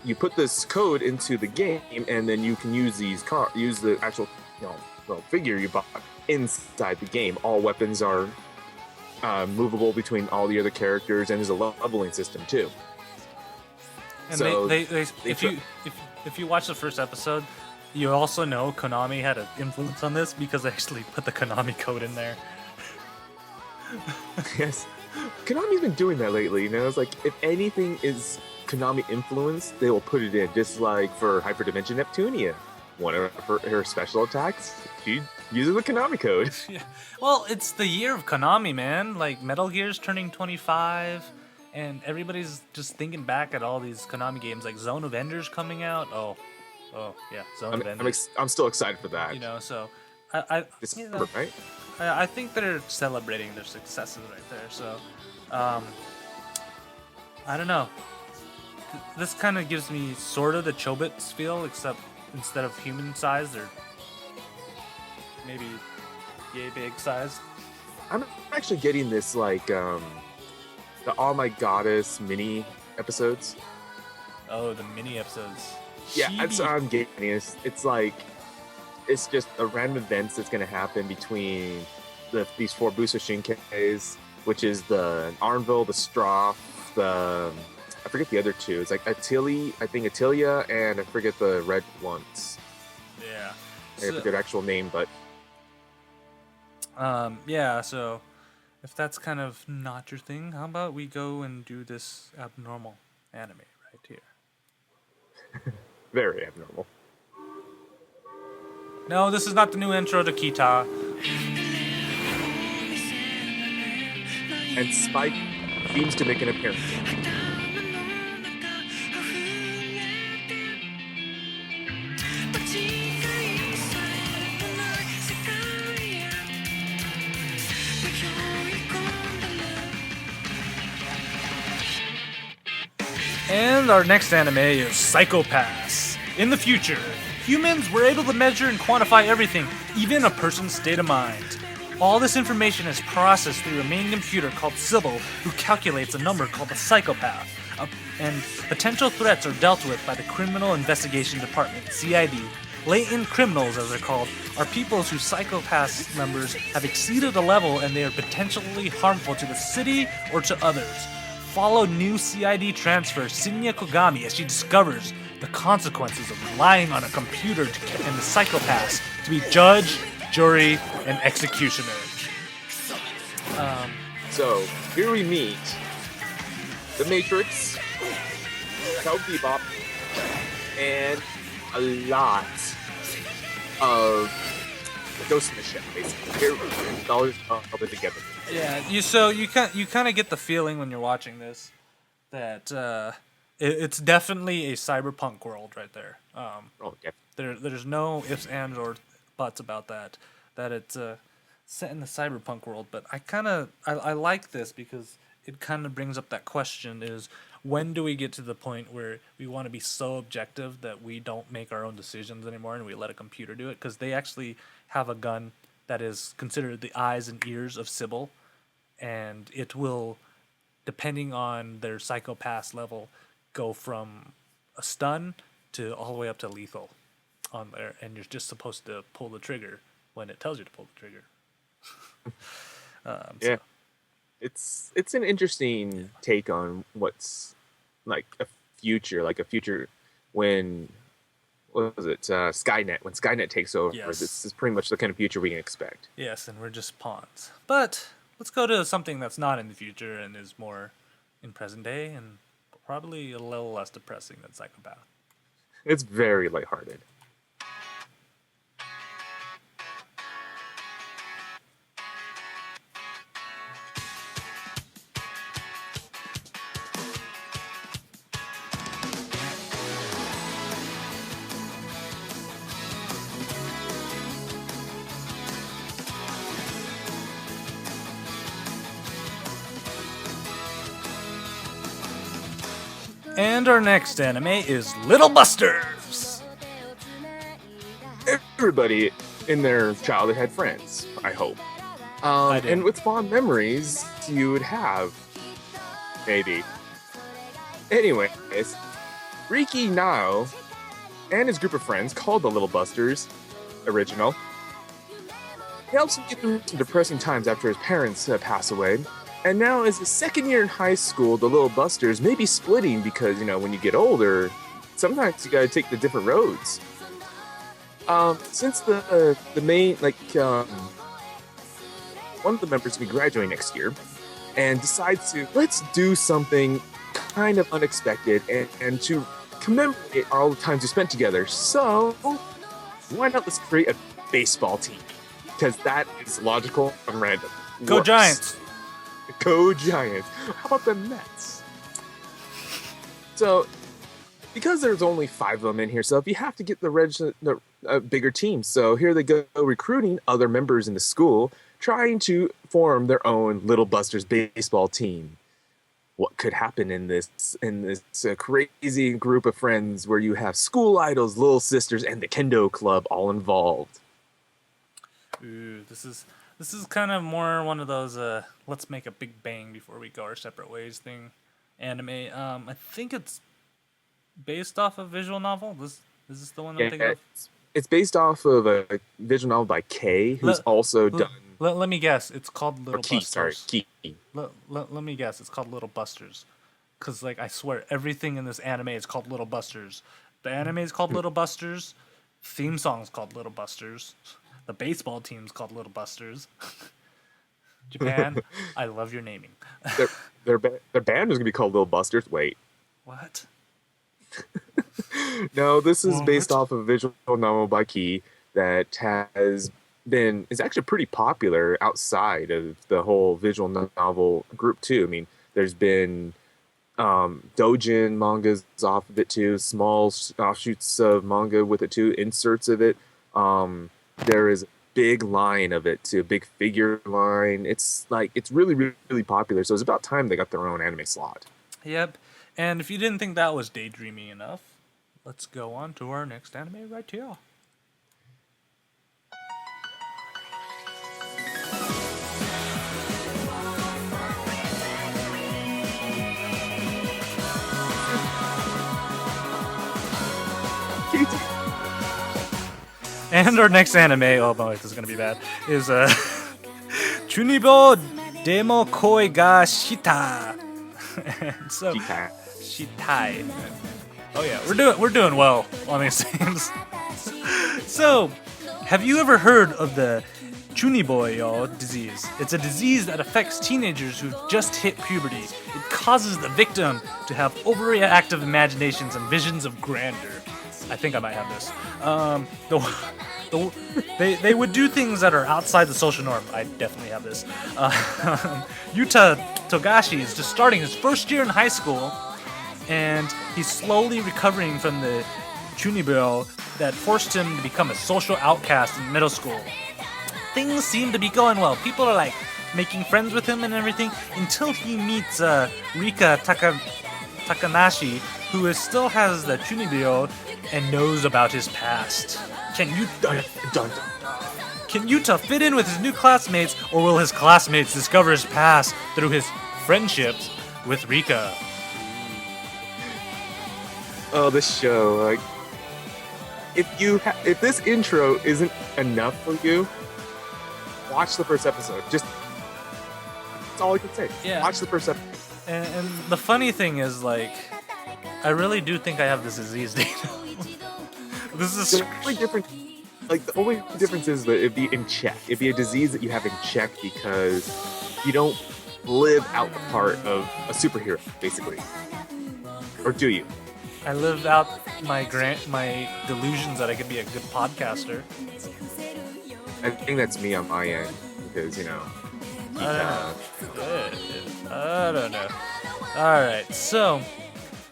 You put this code into the game, and then you can use the actual figure you bought inside the game. All weapons are movable between all the other characters, and there's a leveling system too. And So if you watch the first episode, you also know Konami had an influence on this because they actually put the Konami code in there. Yes, Konami's been doing that lately. It's like if anything is Konami influenced, they will put it in. Just like for Hyperdimension Neptunia, one of her special attacks, she uses the Konami code. Yeah. Well, it's the year of Konami, man. Like Metal Gear's turning 25, and everybody's just thinking back at all these Konami games, like Zone of Enders coming out. Oh yeah, Zone of Enders. I'm still excited for that. So I December, right? I think they're celebrating their successes right there. So, I don't know. This kind of gives me sort of the Chobits feel, except instead of human size, they're maybe yay big size. I'm actually getting this like the All My Goddess mini episodes. Oh, the mini episodes. Yeah, that's what I'm getting. It's like it's just a random events that's going to happen between these 4 Busa Shinkeis, which is the Arnville, the Stroff, I forget the other 2. It's like Attilia, and I forget the red ones. Yeah. I forget their actual name, but yeah, so if that's kind of not your thing, how about we go and do this abnormal anime right here? very abnormal. No, this is not the new intro to Kita. And Spike seems to make an appearance. And our next anime is Psycho-Pass. In the future, humans were able to measure and quantify everything, even a person's state of mind. All this information is processed through a main computer called Sybil, who calculates a number called the psychopath. And potential threats are dealt with by the Criminal Investigation Department, CID. Latent criminals, as they're called, are people whose psychopath numbers have exceeded a level and they are potentially harmful to the city or to others. Follow new CID transfer Shinya Kogami as she discovers the consequences of relying on a computer and the psychopaths to be judge, jury, and executioner. So here we meet the Matrix, Cowboy Bebop, and a lot of Ghost in the Shell, basically. Here, all this put together. Yeah, you kind of get the feeling when you're watching this that it's definitely a cyberpunk world right there. Yeah. There's no ifs, ands, or buts about that. That it's set in the cyberpunk world. But I like this because it kind of brings up that question: is when do we get to the point where we want to be so objective that we don't make our own decisions anymore and we let a computer do it? Because they actually have a gun that is considered the eyes and ears of Sybil, and it will, depending on their psychopath level, go from a stun to all the way up to lethal on there, and you're just supposed to pull the trigger when it tells you to pull the trigger. Yeah, it's an interesting take on what's like a future when what was it Skynet when Skynet takes over. Yes. This is pretty much the kind of future we can expect. Yes, and we're just pawns. But let's go to something that's not in the future and is more in present day and probably a little less depressing than Psychopath. It's very lighthearted. And our next anime is Little Busters. Everybody in their childhood had friends, I hope. I did. And with fond memories, you would have. Maybe. Anyways, Riki Nao and his group of friends, called the Little Busters, original, helps him get through some depressing times after his parents pass away. And now, as his second year in high school, the little Busters may be splitting because, when you get older, sometimes you gotta take the different roads. Since the main, one of the members will be graduating next year, and decides to let's do something kind of unexpected and to commemorate all the times we spent together. So why not let's create a baseball team? Because that is logical and random. Go Works. Giants! Go Giants! How about the Mets? So, because there's only 5 of them in here, so if you have to get the bigger team. So here they go recruiting other members in the school, trying to form their own Little Busters baseball team. What could happen in this crazy group of friends where you have school idols, little sisters, and the kendo club all involved? Ooh, this is kind of more one of those let's make a big bang before we go our separate ways thing. Anime. I think it's based off a visual novel. Is this the one I'm thinking of? It's based off of a visual novel by Kay, who's also done. Let me guess. It's called Little Key, Busters. sorry, Key. Let me guess. It's called Little Busters. Because, I swear, everything in this anime is called Little Busters. The anime is called Little Busters. Theme song's called Little Busters. The baseball team's called Little Busters. Japan, I love your naming. Their band is going to be called Little Busters. Wait. What? No, this is based off of a visual novel by Key that is actually pretty popular outside of the whole visual novel group too. I mean, there's been doujin mangas off of it too, small offshoots of manga with it too, inserts of it. There is a big line of it too, a big figure line. It's really, really, really popular. So it's about time they got their own anime slot. Yep. And if you didn't think that was daydreaming enough, let's go on to our next anime right here. And our next anime, oh boy, this is gonna be bad, is Chunibyo Demo Koi ga Shita. And so Shitai. Oh yeah, we're doing well on these things. So, have you ever heard of the Chunibyo disease? It's a disease that affects teenagers who've just hit puberty. It causes the victim to have overreactive imaginations and visions of grandeur. I think I might have this. They would do things that are outside the social norm. I definitely have this. Yuta Togashi is just starting his first year in high school, and he's slowly recovering from the chunibyo that forced him to become a social outcast in middle school. Things seem to be going well. People are making friends with him and everything until he meets Rika Takanashi, who still has the chunibyo and knows about his past. Can Yuta fit in with his new classmates, or will his classmates discover his past through his friendships with Rika? Oh, this show! If this intro isn't enough for you, watch the first episode. That's all I can say. Yeah. Watch the first episode. And the funny thing is, I really do think I have this disease, Dana. This is the only difference. The only difference is that it'd be in check. It'd be a disease that you have in check because you don't live out the part of a superhero, basically. Or do you? I live out my delusions that I could be a good podcaster. I think that's me on my end because I don't know. All right, so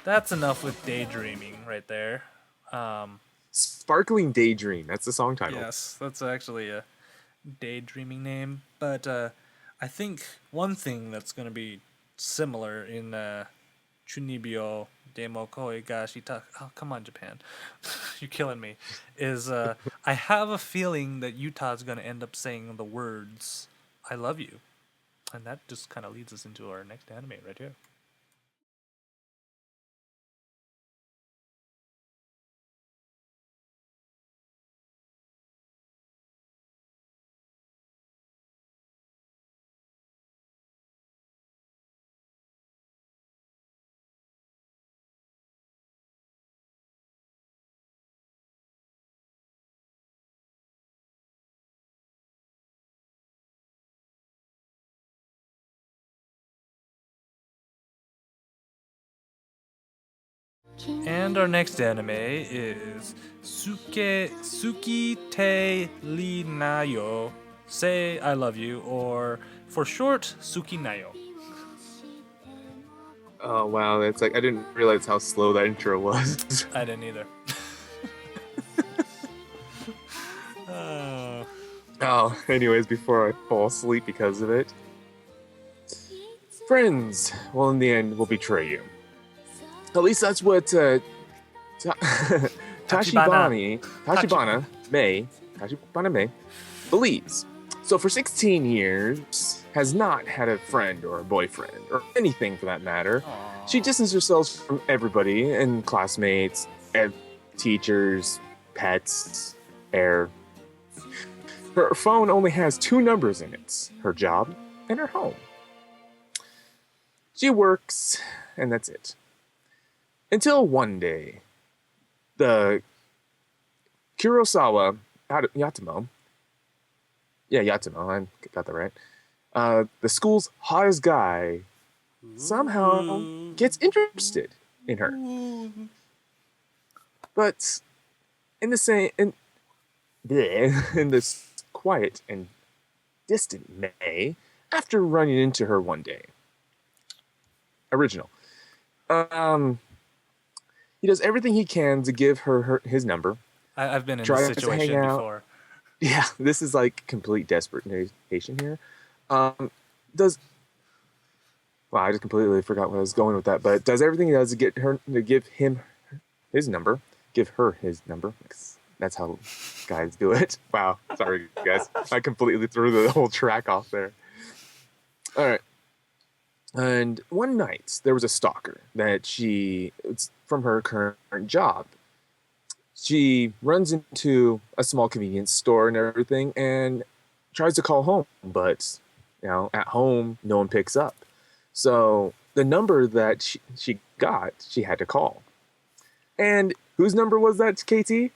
that's enough with daydreaming right there. Sparkling Daydream. That's the song title. Yes, that's actually a daydreaming name. But I think one thing that's going to be similar in Chunibyo Demo Koi ga Shita. Oh, come on, Japan. You're killing me. Is I have a feeling that Utah's going to end up saying the words, I love you. And that just kind of leads us into our next anime right here. And our next anime is Suki Te Nayo, Say I Love You, or for short, Suki Nayo. Oh wow, it's like I didn't realize how slow that intro was. I didn't either. uh, Oh, anyways, before I fall asleep because of it. Friends, well, in the end, will betray you. At least that's what Tachibana May believes. So for 16 years, has not had a friend or a boyfriend, or anything for that matter. She distanced herself from everybody, and classmates, teachers, pets, air. Her phone only has 2 numbers in it, her job and her home. She works, and that's it. Until one day, the Kurosawa Yatomo, I got that right, the school's hottest guy somehow gets interested in her. But in this quiet and distant May, after running into her one day. Original. He does everything he can to give her his number. I've been in Try this to situation hang out. before. Yeah, this is like complete desperation here. Well, I just completely forgot where I was going with that, but does everything he does to get her to give him his number, give her his number. That's how guys do it. Wow, sorry guys, I completely threw the whole track off there. All right. And one night, there was a stalker it's from her current job. She runs into a small convenience store and everything and tries to call home, but, at home, no one picks up. So the number that she got, she had to call. And whose number was that, KT?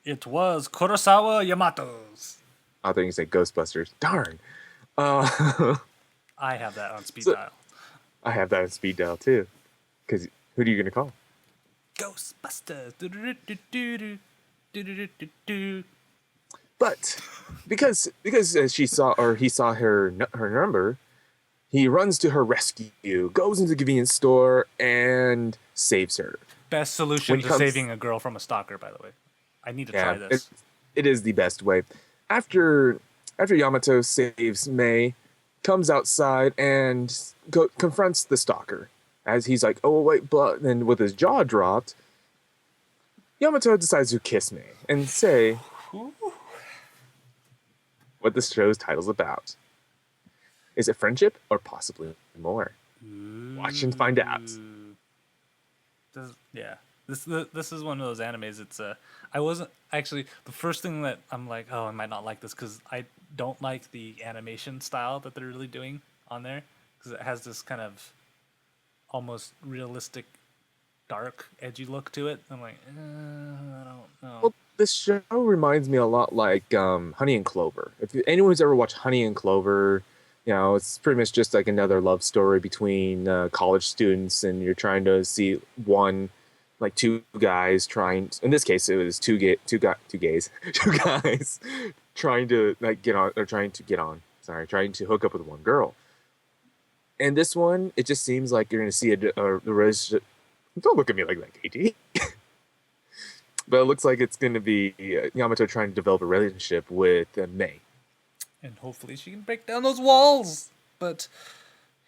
It was Kurosawa Yamato's. I thought you said Ghostbusters. Darn. I have that on speed dial. I have that on speed dial too. Because who are you going to call? Ghostbusters. But because he saw her number, he runs to her rescue, goes into the convenience store, and saves her. Best solution to saving a girl from a stalker, by the way. I need to try this. It is the best way. After Yamato saves May, comes outside and confronts the stalker. As he's like, oh wait, but then with his jaw dropped, Yamato decides to kiss May and say what the show's title's about. Is it friendship or possibly more? Watch and find out. This is one of those animes. It's I wasn't actually the first thing that I'm like, oh, I might not like this because I don't like the animation style that they're really doing on there because it has this kind of almost realistic, dark, edgy look to it. I'm like, I don't know. Well, this show reminds me a lot like Honey and Clover. If anyone's ever watched Honey and Clover, it's pretty much just like another love story between college students, and you're trying to see two guys trying. In this case, it was two guys trying to trying to hook up with one girl. And this one, it just seems like you're going to see a relationship. Don't look at me like that, KT. But it looks like it's going to be Yamato trying to develop a relationship with May. And hopefully she can break down those walls. But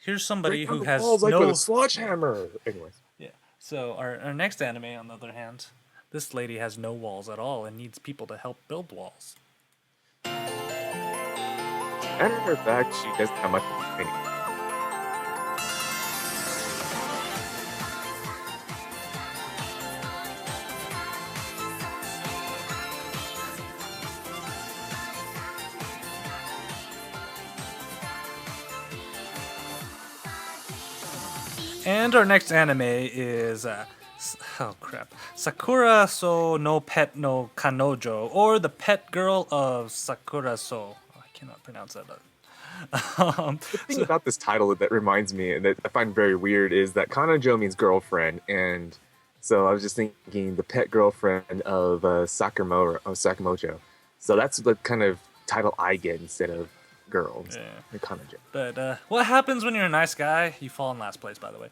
here's somebody who has walls, like with a sledgehammer. Anyways. Yeah. So our next anime, on the other hand, this lady has no walls at all and needs people to help build walls. Matter of fact, she doesn't have much training. And our next anime is Sakura So no Pet no Kanojo, or the Pet Girl of Sakura So. I cannot pronounce that. The thing about this title that reminds me, and that I find very weird, is that Kanojo means girlfriend, and So I was just thinking the pet girlfriend of Sakamoto. So that's the kind of title I get instead of girl. Yeah. The Kanaja. But what happens when you're a nice guy? You fall in last place, by the way.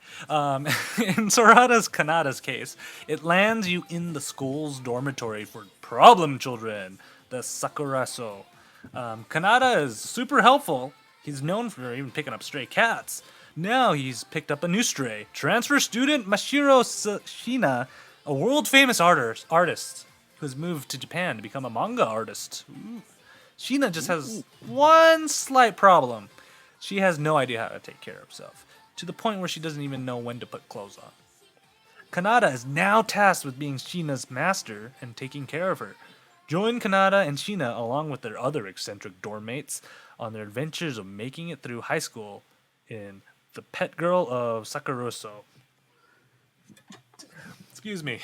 In Sarada's Kanada's case, it lands you in the school's dormitory for problem children, the Sakuraso. Kanada is super helpful. He's known for even picking up stray cats. Now he's picked up a new stray. Transfer student Mashiro Shina, a world-famous artist who has moved to Japan to become a manga artist. Ooh. Sheena just has one slight problem. She has no idea how to take care of herself, to the point where she doesn't even know when to put clothes on. Kanada is now tasked with being Sheena's master and taking care of her. Join Kanada and Sheena along with their other eccentric dorm mates on their adventures of making it through high school in The Pet Girl of Sakuruso. Excuse me.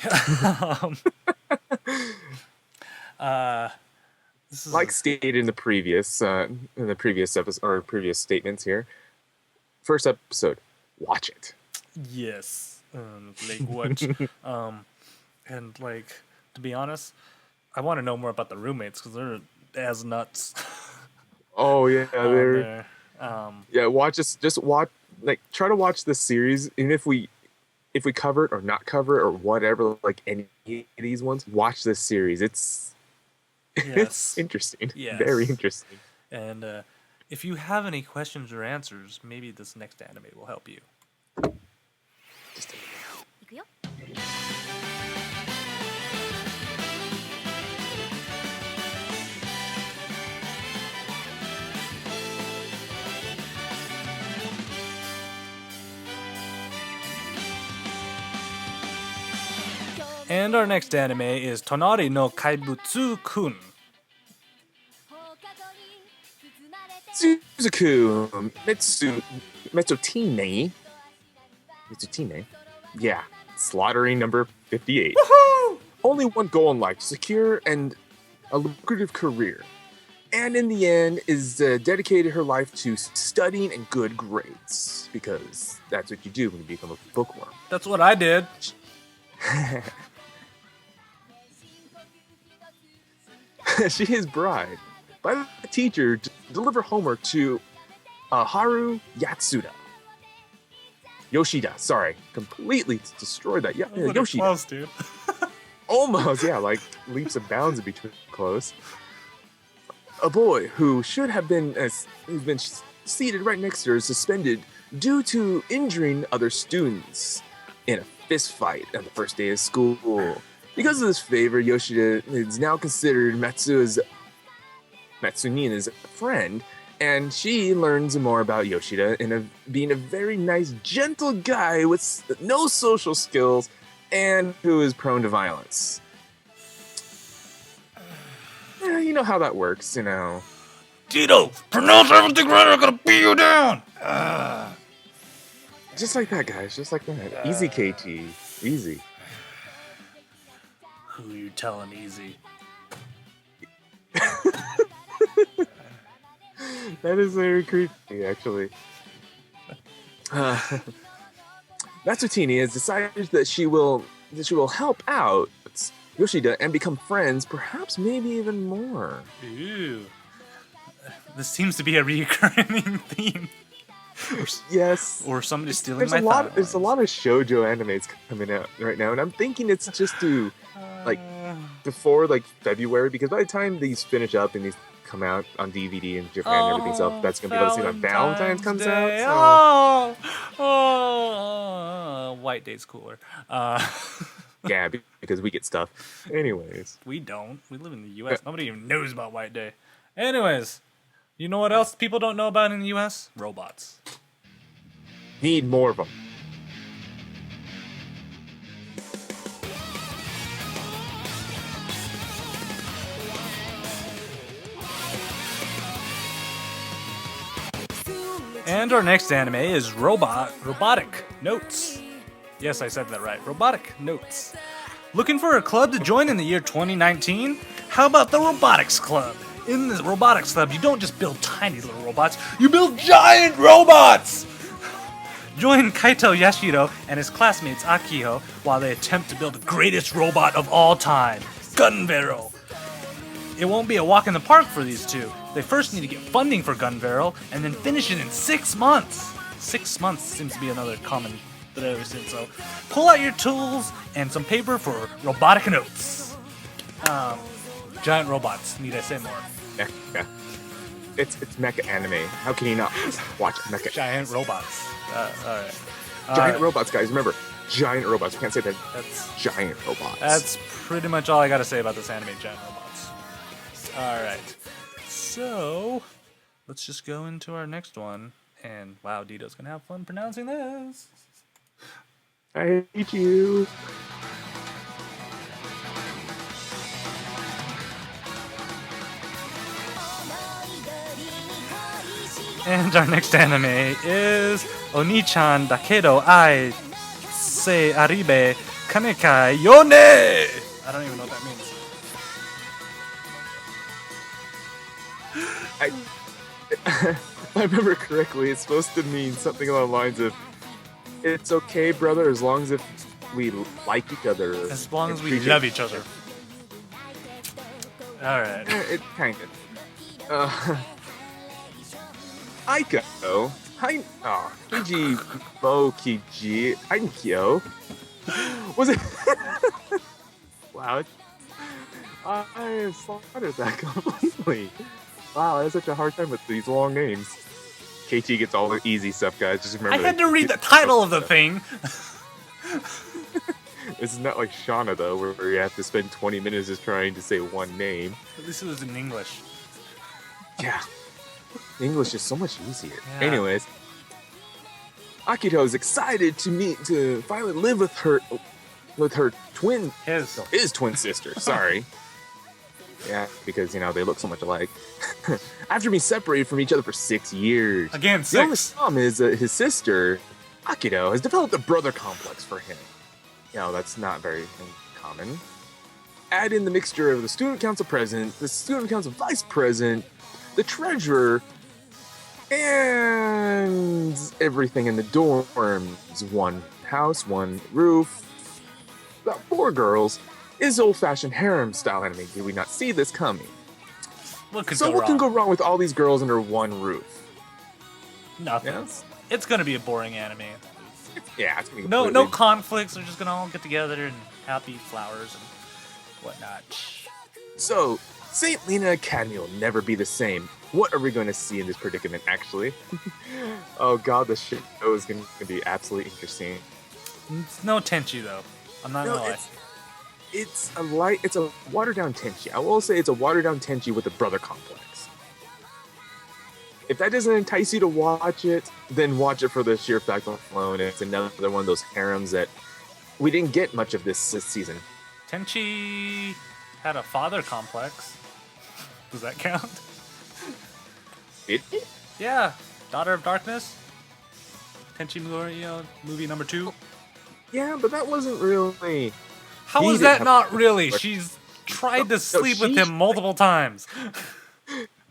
This is Like stated in the previous episode or previous statements here, first episode, watch it. Yes, like watch, and like to be honest, I want to know more about the roommates because they're as nuts. Oh yeah, on they're there. yeah. Watch this. Just watch. Like try to watch this series, and if we cover it or not cover it or whatever, like any of these ones, watch this series. It's Yes. interesting. Yes. Very interesting. And if you have any questions or answers, maybe this next anime will help you. Just いくよ And our next anime is Tonari no Kaibutsu-kun. Suzuku Metsutine. Yeah, slaughtering number 58. Woohoo! Only one goal in life: secure and a lucrative career. And in the end, is dedicated her life to studying and good grades, because that's what you do when you become a bookworm. That's what I did. She is bribed by the teacher to deliver homework to Haru Yatsuda. Yoshida, sorry, completely destroyed that. Yeah, Yoshida. Close, dude. Almost, yeah, like leaps and bounds in between close. A boy who should have been who's been seated right next to her is suspended due to injuring other students in a fist fight on the first day of school. Because of this favor, Yoshida is now considered Matsunina's friend, and she learns more about Yoshida in being a very nice, gentle guy with no social skills and who is prone to violence. You know how that works, you know. Tito, pronounce everything right or I'm gonna beat you down! Just like that, guys. Just like that. Easy, KT. Easy. Who you telling easy? That is very creepy, actually. Matsutini has decided that she will help out Yoshida and become friends, perhaps maybe even more. Ooh. This seems to be a recurring theme. Yes. Or somebody stealing There's my a lot. thought There's a lot of shoujo animes coming out right now, and I'm thinking it's just to like before like February, because by the time these finish up and these come out on DVD in Japan and everything, so that's gonna be able to see when Valentine's comes Day. out. So. White Day's cooler. Yeah, because we get stuff. Anyways, We don't. We live in the U.S. Nobody even knows about White Day. Anyways, you know what else people don't know about in the U.S.? Robots. need more of them. And our next anime is Robotic Notes. Yes, I said that right. Robotic Notes. Looking for a club to join in the year 2019? How about the Robotics Club? In the Robotics Club, you don't just build tiny little robots, you build giant robots! Join Kaito Yashiro and his classmates Akiho while they attempt to build the greatest robot of all time, Gun Barrel. It won't be a walk in the park for these two. They first need to get funding for Gun Barrel and then finish it in 6 months. 6 months seems to be another common that I've ever seen. So pull out your tools and some paper for robotic notes. Giant robots, need I say more? Yeah. It's mecha anime. How can you not watch mecha? Giant robots. Alright. Giant robots, guys. Remember, giant robots. You can't say that. That's Giant robots. That's pretty much all I gotta say about this anime, giant robots. Alright. So, let's just go into our next one. And wow, Dito's gonna have fun pronouncing this. I hate you. And our next anime is Onii-chan Dakedo Ai Se Aribe Kanekai Yone! I don't even know what that means. If I remember correctly, it's supposed to mean something along the lines of, it's okay, brother, as long as if we like each other. As long as we appreciate love each other. Alright. It kind of. Aiko, Kiji Kiji, Aikyo. Was it? Wow. I slaughtered that completely. Wow, I had such a hard time with these long names. KT gets all the easy stuff, guys. Just remember. I had to read the title of the thing. This is not like Shauna, though, where you have to spend 20 minutes just trying to say one name. At least it was in English. Yeah. English is so much easier. Yeah. Anyways, Akito is excited to finally live with her his twin sister. Sorry. Yeah, because they look so much alike. After being separated from each other for 6 years. Again, The only 6. problem is that his sister, Akito, has developed a brother complex for him. That's not very common. Add in the mixture of the student council president, the student council vice president, the treasurer, and everything in the dorms. One house, one roof, about 4 girls. Is old-fashioned harem-style anime. Did we not see this coming? What could So go what wrong? can go wrong with all these girls under one roof? Nothing. Yes? It's gonna be a boring anime. Yeah, it's gonna be No completely- conflicts. They're just gonna all get together and happy flowers and whatnot. So, St. Lena Academy will never be the same. What are we going to see in this predicament, actually? Oh god, the show is going to be absolutely interesting. It's no Tenchi though. I'm not gonna lie. It's a watered down Tenchi. I will say it's a watered down Tenchi with a brother complex. If that doesn't entice you to watch it, then watch it for the sheer fact alone. It's another one of those harems that we didn't get much of this season. Tenchi had a father complex. Does that count? Did it? Yeah, Daughter of Darkness. Tenchi movie number 2. Yeah, but that wasn't really. How He is didn't that have not father really? complex. She's tried to No, sleep with she- him multiple times.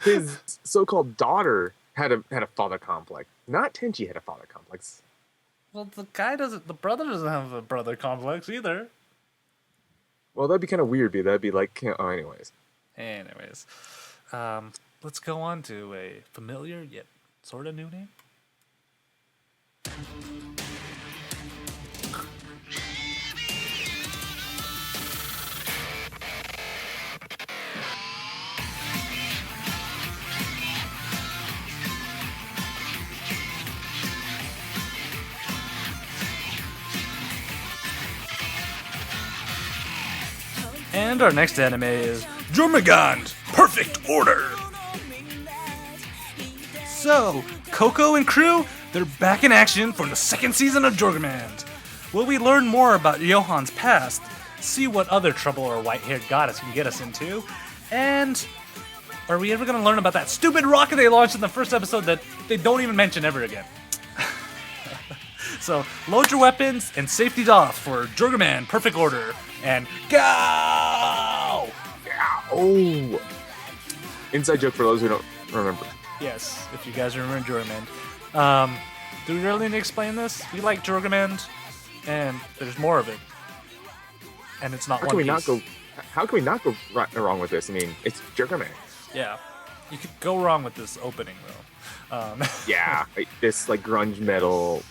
His so-called daughter had a father complex. Not Tenchi had a father complex. Well, the brother doesn't have a brother complex either. Well, that'd be kind of weird. That'd be like, anyways. Anyways, let's go on to a familiar yet sort of new name. And our next anime is Jormungand Perfect Order. So, Coco and crew, they're back in action for the second season of Jormungand. Will we learn more about Johan's past, see what other trouble our white-haired goddess can get us into, and are we ever going to learn about that stupid rocket they launched in the first episode that they don't even mention ever again? So, load your weapons and safety off for Jormungand Perfect Order, and go! Oh! Inside joke for those who don't remember. Yes, if you guys remember Jormungand. Do we really need to explain this? We like Jurgament, and there's more of it. And it's not How One can we Piece. not go? How can we not go wrong with this? I mean, it's Jurgament. Yeah. You could go wrong with this opening, though. Yeah, like, this like grunge metal,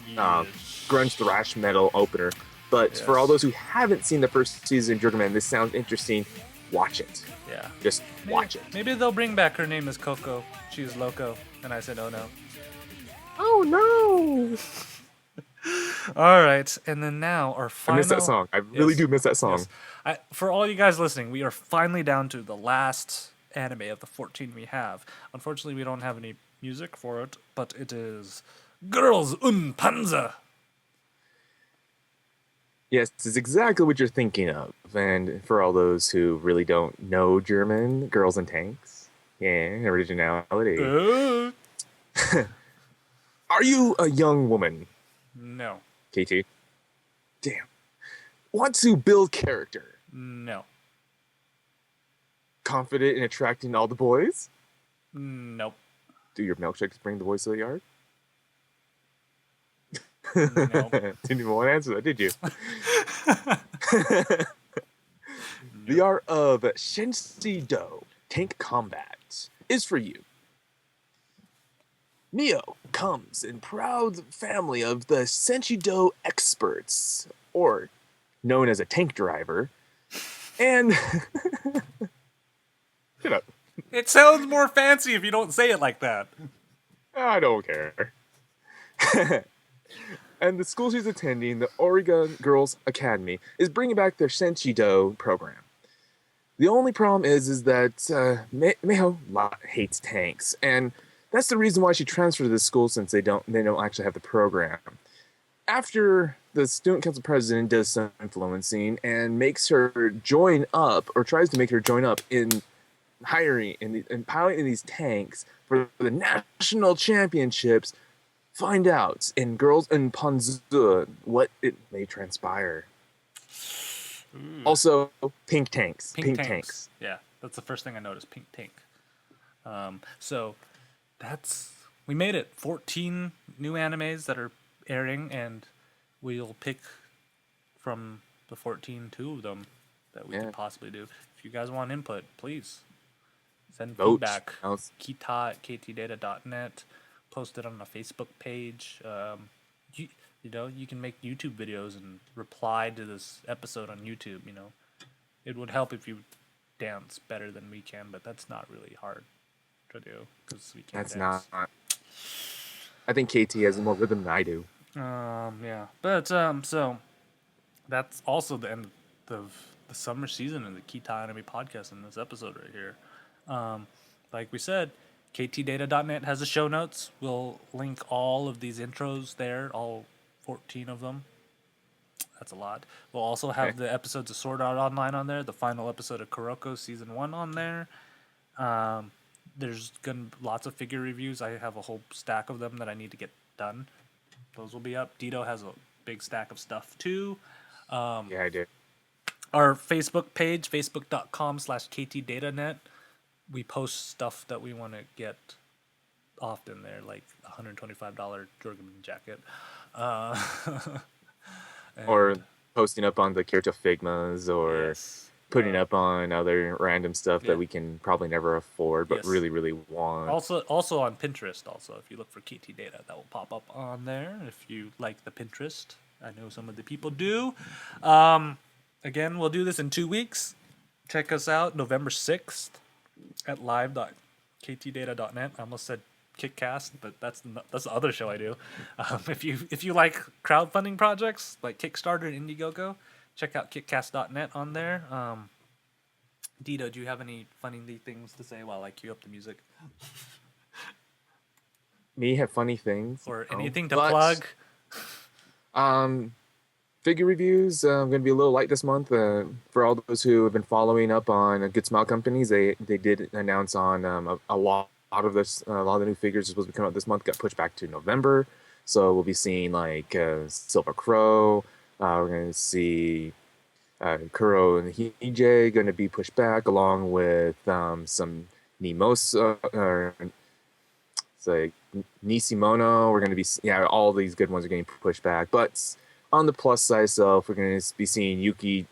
Yes. grunge thrash metal opener. But for all Yes. those who haven't seen the first season of Jurgament, this sounds interesting. Watch it. Yeah. Just watch it. Maybe they'll bring back Her Name is Coco. She's loco. And I said, oh no. Oh no! All right. And then now our I final. miss that song. I really Yes. do miss that song. Yes. For all you guys listening, we are finally down to the last anime of the 14 we have. Unfortunately, we don't have any music for it, but it is Girls und Panzer. Yes, this is exactly what you're thinking of. And for all those who really don't know German, Girls and Tanks. Yeah, originality. Are you a young woman, No. KT? Damn. Want to build character? No. Confident in attracting all the boys? Nope. Do your milkshakes bring the boys to the yard? Nope. Didn't even want to answer that, did you? The art of Shensi-do, tank combat, is for you. Neo comes in proud family of the Senshido experts, or known as a tank driver, and shut up. It sounds more fancy if you don't say it like that. I don't care. And the school she's attending, the Oregon Girls Academy, is bringing back their Senshido program. The only problem is that Meho hates tanks, and that's the reason why she transferred to this school, since they don't actually have the program. After the student council president does some influencing and makes her join up, or tries to make her join up in hiring and piloting these tanks for the national championships, find out in Girls and Panzer what it may transpire. Also, pink tanks. Pink tanks. Yeah, that's the first thing I noticed. Pink tank. So we made it. 14 new animes that are airing, and we'll pick from the 14 two of them that we could possibly do. If you guys want input, please send Vote. feedback. Else- Kita at ktdata.net. Post it on the Facebook page. You can make YouTube videos and reply to this episode on YouTube. It would help if you dance better than we can, but that's not really hard to do because we can't. That's dance. not. I think KT has more rhythm than I do. Yeah, but so that's also the end of the summer season of the Kita Anime Podcast in this episode right here. Like we said, ktdata.net has the show notes. We'll link all of these intros there, all 14 of them. That's a lot. We'll also have the episodes of Sword Art Online on there, the final episode of Kuroko Season 1 on there. There's gonna be lots of figure reviews. I have a whole stack of them that I need to get done. Those will be up. Dito has a big stack of stuff too. Yeah, I did. Our Facebook page, facebook.com/ktdatanet. We post stuff that we want to get often there, like $125 Jorgen jacket. Or posting up on the Kirito Figmas, or Yes. putting up on other random stuff Yeah. that we can probably never afford, but Yes. really, really want. Also on Pinterest. Also, if you look for KT Data, that will pop up on there. If you like the Pinterest, I know some of the people do. Again, we'll do this in 2 weeks. Check us out November 6th at live.ktdata.net. I almost said Kickcast, but that's the other show I do. If you like crowdfunding projects like Kickstarter and Indiegogo, check out kickcast.net on there. Dito, do you have any funny things to say while I cue up the music? Me have funny things. Or No. anything to But, plug? Figure reviews. I'm going to be a little light this month. For all those who have been following up on Good Smile Companies, they did announce on a lot of this. A lot of the new figures are supposed to be coming out this month. Got pushed back to November, so we'll be seeing like Silver Crow. We're going to see Kuro and Hije going to be pushed back, along with some Nemos. It's like Nisimono. We're going to be all these good ones are getting pushed back. But on the plus side stuff, we're going to be seeing Yukiti.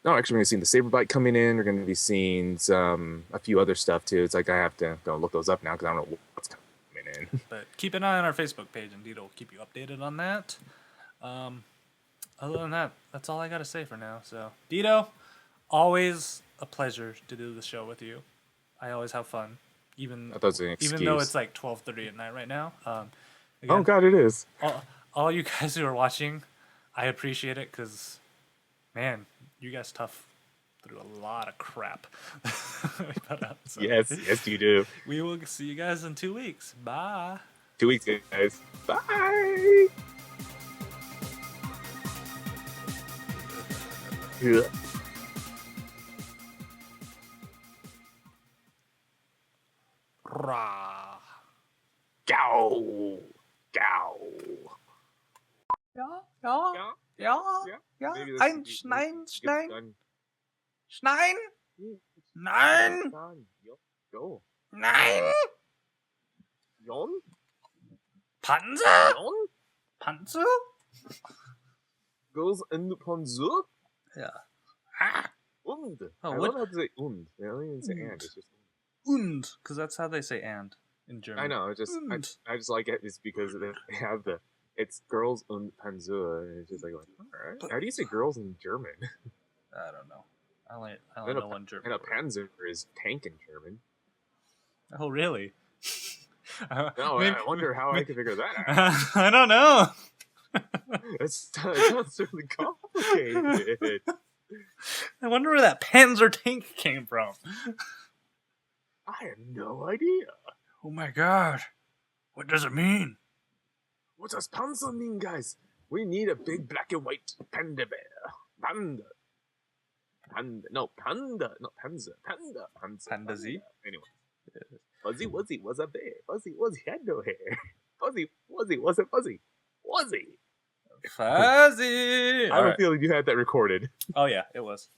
No, actually, we're going to see the Saber Bite coming in. We're going to be seeing a few other stuff too. It's like I have to go look those up now because I don't know what's coming in. But keep an eye on our Facebook page, and Dito will keep you updated on that. Other than that, that's all I got to say for now. So, Dito, always a pleasure to do the show with you. I always have fun, even though it's like 12:30 at night right now. Again, oh God, it is. All you guys who are watching, I appreciate it because, man, you guys tough through a lot of crap. Yes, you do. We will see you guys in 2 weeks. Bye. 2 weeks, guys. Bye. Yeah. Rah. Gow. Gow. Ja. Maybe this Ein is- Schnein, it's Schnein, done. Schnein, Nein, Done. Yo. Go. Nein, Yon? Panzer, Yon? Panzer? Goes in the Panzer? Ja. Ah. Und. Oh, I what? love how to say und. They don't even say and. It's just Und, because that's how they say and in German. I know. It's just I just like it. It's because they have it's girls und Panzer, and it's just like, all right. How do you say girls in German? I don't know. I only know one German And a word. Panzer is tank in German. Oh, really? No, Maybe- I wonder how I can figure that out. I don't know. It sounds really complicated. I wonder where that Panzer tank came from. I have no idea. Oh my god. What does it mean? What does Panzer mean, guys? We need a big black and white panda bear. Panda. Panda. No, panda. Not Panzer. Panda. Panzer. Panda Z? Anyway. Fuzzy Wuzzy was a bear. Fuzzy Wuzzy had no hair. Fuzzy Wuzzy was a fuzzy. Wuzzy. Fuzzy! I have a feeling you had that recorded. Oh yeah, it was.